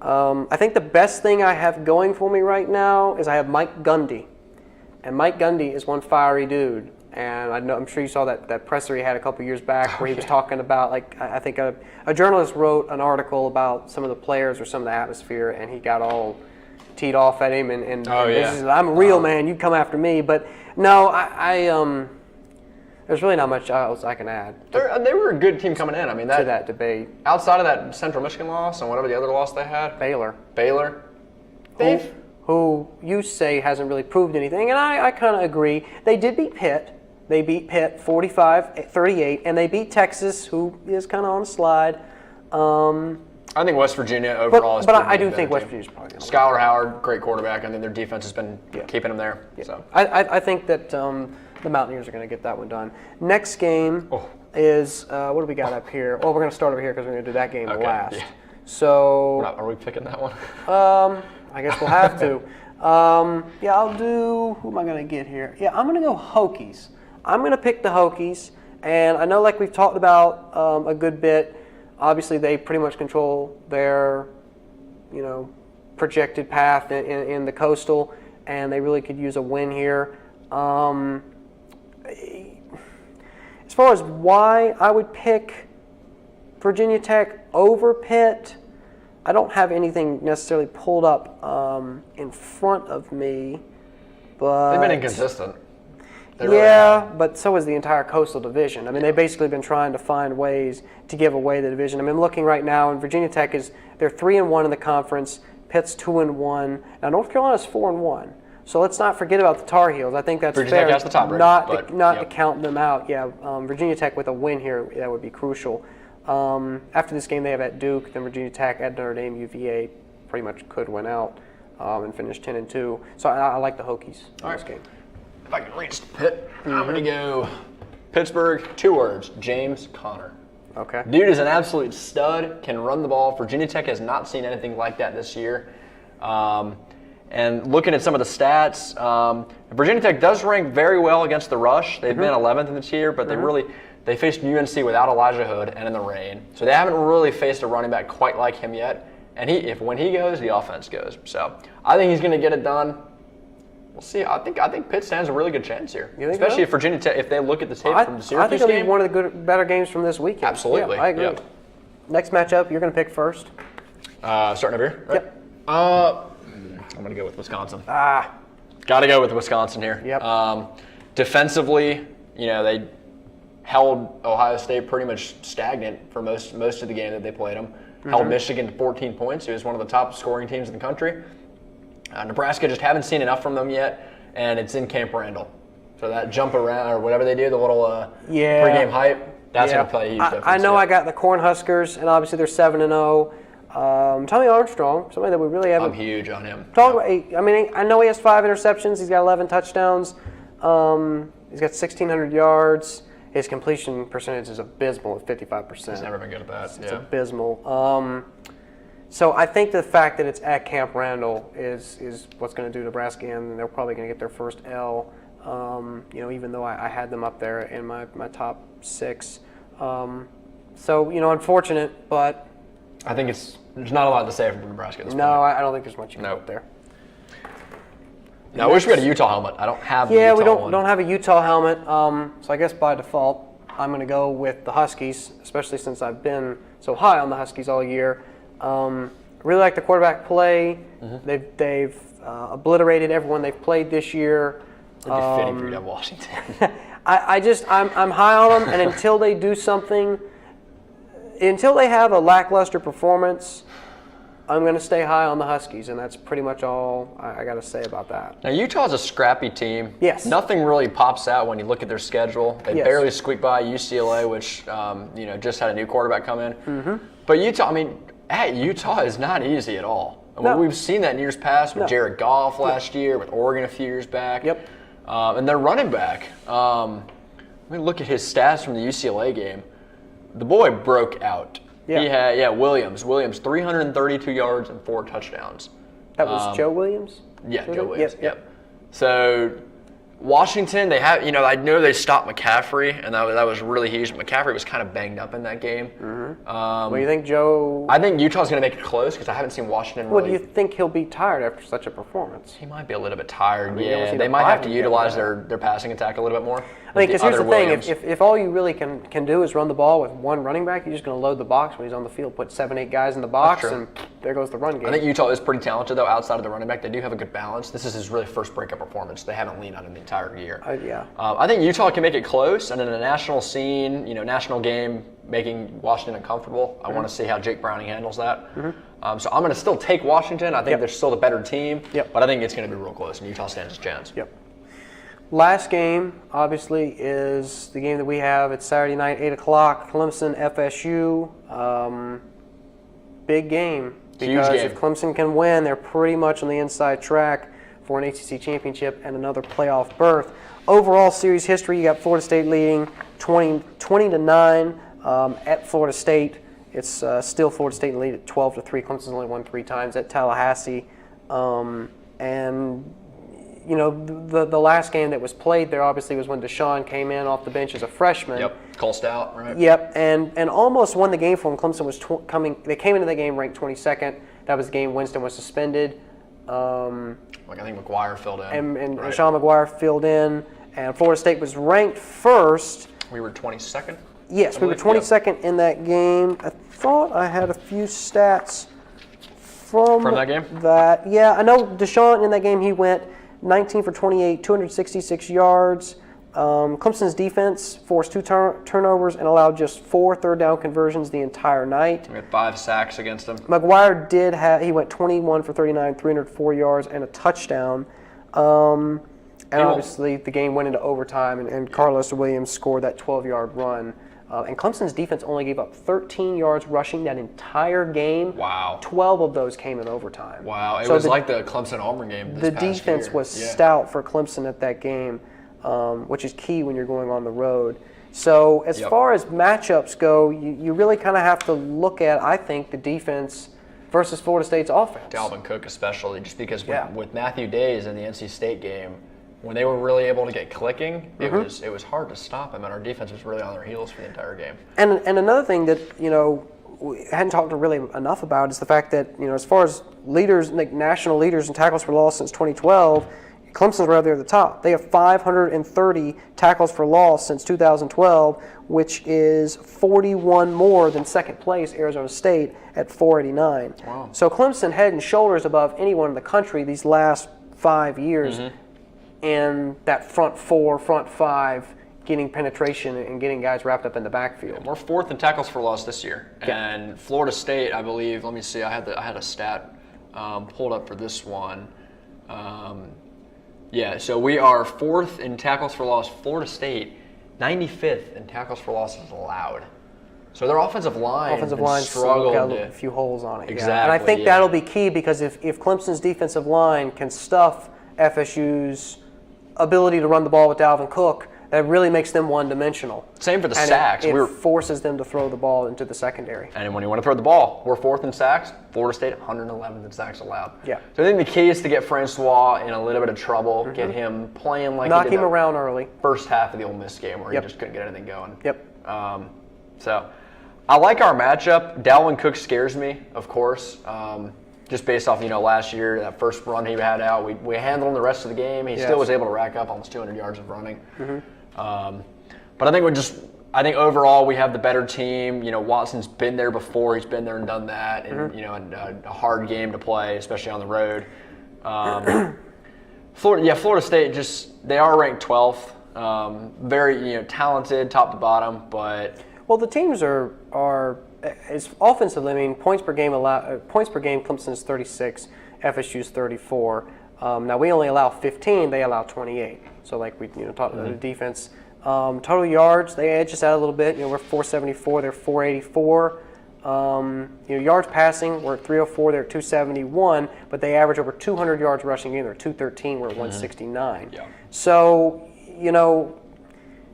I think the best thing I have going for me right now is I have Mike Gundy, and Mike Gundy is one fiery dude. And I'm sure you saw that presser he had a couple years back where he was talking about, I think a journalist wrote an article about some of the players or some of the atmosphere, and he got all teed off at him. And I'm a real man. You come after me. But no, there's really not much else I can add. They were a good team coming in. I mean, to that debate. Outside of that Central Michigan loss and whatever the other loss they had, Baylor. Who you say hasn't really proved anything, and I kind of agree. They did beat Pitt. They beat Pitt 45-38, and they beat Texas, who is kind of on a slide. I think West Virginia overall is. But I do think West Virginia's probably going to win. Skylar Howard, great quarterback. I think their defense has been keeping them there. Yeah. So I think that the Mountaineers are going to get that one done. Next game is what do we got up here? Well, we're going to start over here because we're going to do that game last. Yeah. So are we picking that one? I guess we'll have to. Yeah, I'll do. Who am I going to get here? Yeah, I'm going to go Hokies. I'm going to pick the Hokies, and I know, like we've talked about a good bit. Obviously, they pretty much control their, projected path in the Coastal, and they really could use a win here. As far as why I would pick Virginia Tech over Pitt, I don't have anything necessarily pulled up in front of me, but They've been inconsistent. But so is the entire Coastal Division. I mean, they've basically been trying to find ways to give away the division. I mean, I'm looking right now, and Virginia Tech they're 3-1 in the conference. Pitt's 2-1. Now North Carolina's 4-1. So let's not forget about the Tar Heels. I think that's Virginia fair. Tech has the tiebreaker, not to count them out. Yeah, Virginia Tech with a win here, that would be crucial. After this game, they have at Duke, then Virginia Tech, at Notre Dame, UVA pretty much could win out and finish 10-2. So I like the Hokies in this game. If I can reach Pitt, I'm going to go Pittsburgh, 2 words, James Conner. Okay. Dude is an absolute stud, can run the ball. Virginia Tech has not seen anything like that this year. And looking at some of the stats, Virginia Tech does rank very well against the rush. They've been 11th this year, but they faced UNC without Elijah Hood and in the rain. So they haven't really faced a running back quite like him yet. And when he goes, the offense goes. So I think he's going to get it done. We'll see. I think Pitt stands a really good chance here, especially if Virginia Tech. If they look at the tape from the Syracuse I think it'll game, be one of the better games from this weekend. Absolutely, yeah, I agree. Yep. Next matchup, you're going to pick first. Starting over here. Right? Yep. I'm going to go with Wisconsin. Got to go with Wisconsin here. Yep. Defensively, they held Ohio State pretty much stagnant for most of the game that they played them. Held Michigan to 14 points. It was one of the top scoring teams in the country. Nebraska just haven't seen enough from them yet, and it's in Camp Randall. So that jump around or whatever they do, the little pregame hype, that's going to play a huge difference. I know I got the Cornhuskers, and obviously they're 7-0. Tommy Armstrong, somebody that we really haven't. I'm huge on him. I know he has 5 interceptions. He's got 11 touchdowns. He's got 1,600 yards. His completion percentage is abysmal at 55%. He's never been good at that. It's abysmal. So I think the fact that it's at Camp Randall is what's going to do Nebraska in, and they're probably going to get their first L. Even though I had them up there in my top 6. Unfortunate, but I think there's not a lot to say from Nebraska at this point. No, I don't think there's much you can put there. Now, I wish we had a Utah helmet. I don't have the Utah Utah one. Yeah, we don't have a Utah helmet. So I guess by default, I'm going to go with the Huskies, especially since I've been so high on the Huskies all year. Really like the quarterback play. They've obliterated everyone they've played this year. It'd be fitting for you to have Washington. I'm high on them, and until they do something, until they have a lackluster performance, I'm going to stay high on the Huskies, and that's pretty much all I got to say about that. Now, Utah's a scrappy team. Yes. Nothing really pops out when you look at their schedule. They barely squeak by UCLA, which just had a new quarterback come in. But Utah is not easy at all. We've seen that in years past with Jared Goff last year, with Oregon a few years back. Yep. And their running back. Let me look at his stats from the UCLA game. The boy broke out. Yeah. He had Williams, 332 yards and 4 touchdowns. That was Joe Williams? Yeah, Joe Williams. Yep. So Washington, they have, I know they stopped McCaffrey, and that was really huge. McCaffrey was kind of banged up in that game. What do you think, Joe? I think Utah's going to make it close because I haven't seen Washington really. Well, do you think he'll be tired after such a performance? He might be a little bit tired. They might have to utilize their passing attack a little bit more. I think because here's the thing: if all you really can do is run the ball with one running back, you're just going to load the box when he's on the field. Put 7-8 guys in the box, and there goes the run game. I think Utah is pretty talented though. Outside of the running back, they do have a good balance. This is his really first breakup performance. They haven't leaned on him the entire year. I think Utah can make it close, and in a national scene, national game, making Washington uncomfortable. I want to see how Jake Browning handles that. So I'm going to still take Washington. I think they're still the better team, but I think it's going to be real close, and Utah stands a chance. Last game, obviously, is the game that we have. It's Saturday night, 8 o'clock, Clemson, FSU. Big game. Because if Clemson can win, they're pretty much on the inside track for an ACC championship and another playoff berth. Overall series history, you got Florida State leading 20-9 at Florida State. It's still Florida State in the lead at 12-3. Clemson's only won 3 times at Tallahassee. And the last game that was played there obviously was when Deshaun came in off the bench as a freshman. Yep, Cole Stout, right? Yep, and almost won the game for him. Clemson was they came into the game ranked 22nd. That was the game Winston was suspended. I think McGuire filled in. And Sean McGuire filled in. And Florida State was ranked first. We were 22nd? Yes, we were 22nd in that game. I thought I had a few stats from that game? Yeah, I know Deshaun in that game, he went 19 for 28, 266 yards. Clemson's defense forced 2 turnovers and allowed just 4 third down conversions the entire night. We had 5 sacks against him. McGuire he went 21 for 39, 304 yards and a touchdown. And obviously the game went into overtime and Carlos Williams scored that 12-yard run. And Clemson's defense only gave up 13 yards rushing that entire game. Wow. 12 of those came in overtime. Wow. It was like the Clemson-Auburn game this past year. The defense was stout for Clemson at that game, which is key when you're going on the road. So as far as matchups go, you really kind of have to look at, I think, the defense versus Florida State's offense. Dalvin Cook especially, just because with Matthew Days in the NC State game, when they were really able to get clicking, it was hard to stop them, and our defense was really on their heels for the entire game. And another thing that we hadn't talked really enough about is the fact that as far as leaders, like national leaders in tackles for loss since 2012, Clemson's right there at the top. They have 530 tackles for loss since 2012, which is 41 more than second place Arizona State at 489. Wow. So Clemson head and shoulders above anyone in the country these last 5 years. And that front 4, front 5, getting penetration and getting guys wrapped up in the backfield. We're 4th in tackles for loss this year, and Florida State, I believe. Let me see. I had a stat pulled up for this one. So we are 4th in tackles for loss. Florida State, 95th in tackles for losses allowed. So their offensive line struggled. Got a few holes on it. Exactly. And I think that'll be key because if Clemson's defensive line can stuff FSU's ability to run the ball with Dalvin Cook, that really makes them one-dimensional. Same for the sacks. It forces them to throw the ball into the secondary. And when you want to throw the ball, we're 4th in sacks. Florida State, 111th in sacks allowed. Yeah. So I think the key is to get Francois in a little bit of trouble, get him playing like knock him around early. First half of the Ole Miss game where he just couldn't get anything going. Yep. So I like our matchup. Dalvin Cook scares me, of course. Just based off, last year, that first run he had out, we handled him the rest of the game. He still was able to rack up almost 200 yards of running. But I think overall we have the better team. Watson's been there before. He's been there and done that, and and a hard game to play, especially on the road. Florida State they are ranked 12th. Very talented, top to bottom, but the teams are. It's offensively. I mean, points per game. Clemson is 36, FSU is 34. Now we only allow 15. They allow 28. So like we talked about the defense. Total yards, they edge us out a little bit. We're 474. They're 484. Yards passing, we're at 304. They're at 271. But they average over 200 yards rushing in. They're 213. We're at 169. Yeah. So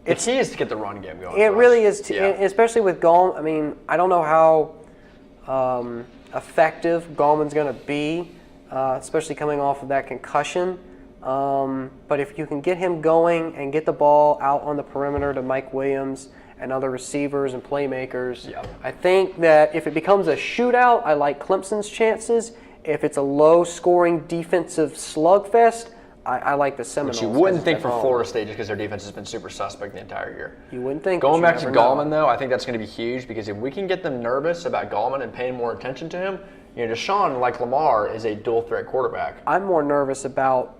the key is to get the run game going. It really is, especially with Gallman. I mean, I don't know how effective Gallman's going to be, especially coming off of that concussion. But if you can get him going and get the ball out on the perimeter to Mike Williams and other receivers and playmakers, I think that if it becomes a shootout, I like Clemson's chances. If it's a low-scoring defensive slugfest, I like the Seminoles. Which you wouldn't think for Florida State just because their defense has been super suspect the entire year. You wouldn't think. Going back to Gallman, though, I think that's going to be huge because if we can get them nervous about Gallman and paying more attention to him, Deshaun, like Lamar, is a dual-threat quarterback. I'm more nervous about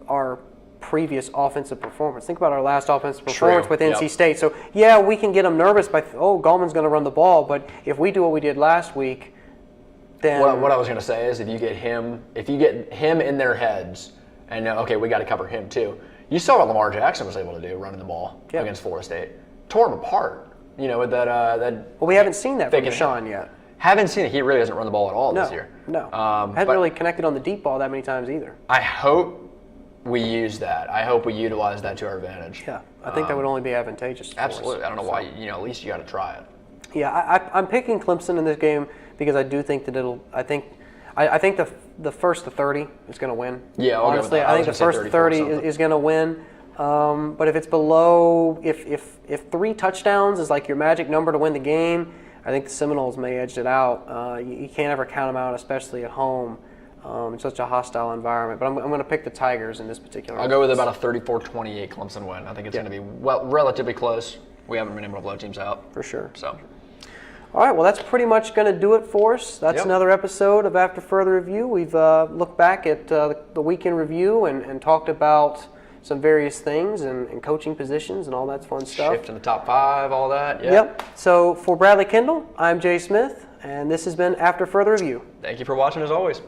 our previous offensive performance. Think about our last offensive performance with NC State. So, we can get them nervous by, Gallman's going to run the ball, but if we do what we did last week, then... What I was going to say is if you get him in their heads, and we got to cover him too. You saw what Lamar Jackson was able to do running the ball against Florida State. Tore him apart, with that. Well, we haven't seen that from Deshaun yet. Haven't seen it. He really hasn't run the ball at all this year. No. Hasn't really connected on the deep ball that many times either. I hope we use that. I hope we utilize that to our advantage. Yeah, I think that would only be advantageous. Absolutely. I don't know why. At least you got to try it. Yeah, I'm picking Clemson in this game because I do think that I think the first to 30 is going to win. Yeah, I'll honestly, go with that. I think the first to 30 is going to win. But if it's below, if 3 touchdowns is like your magic number to win the game, I think the Seminoles may edge it out. You can't ever count them out, especially at home. It's such a hostile environment. But I'm going to pick the Tigers in this particular. I'll go with about a 34-28 Clemson win. I think it's going to be relatively close. We haven't been able to blow teams out. For sure. So. All right, well, that's pretty much going to do it for us. That's another episode of After Further Review. We've looked back at the weekend review and talked about some various things and coaching positions and all that fun stuff. Shift in the top 5, all that. Yep. So for Bradley Kendall, I'm Jay Smith, and this has been After Further Review. Thank you for watching as always.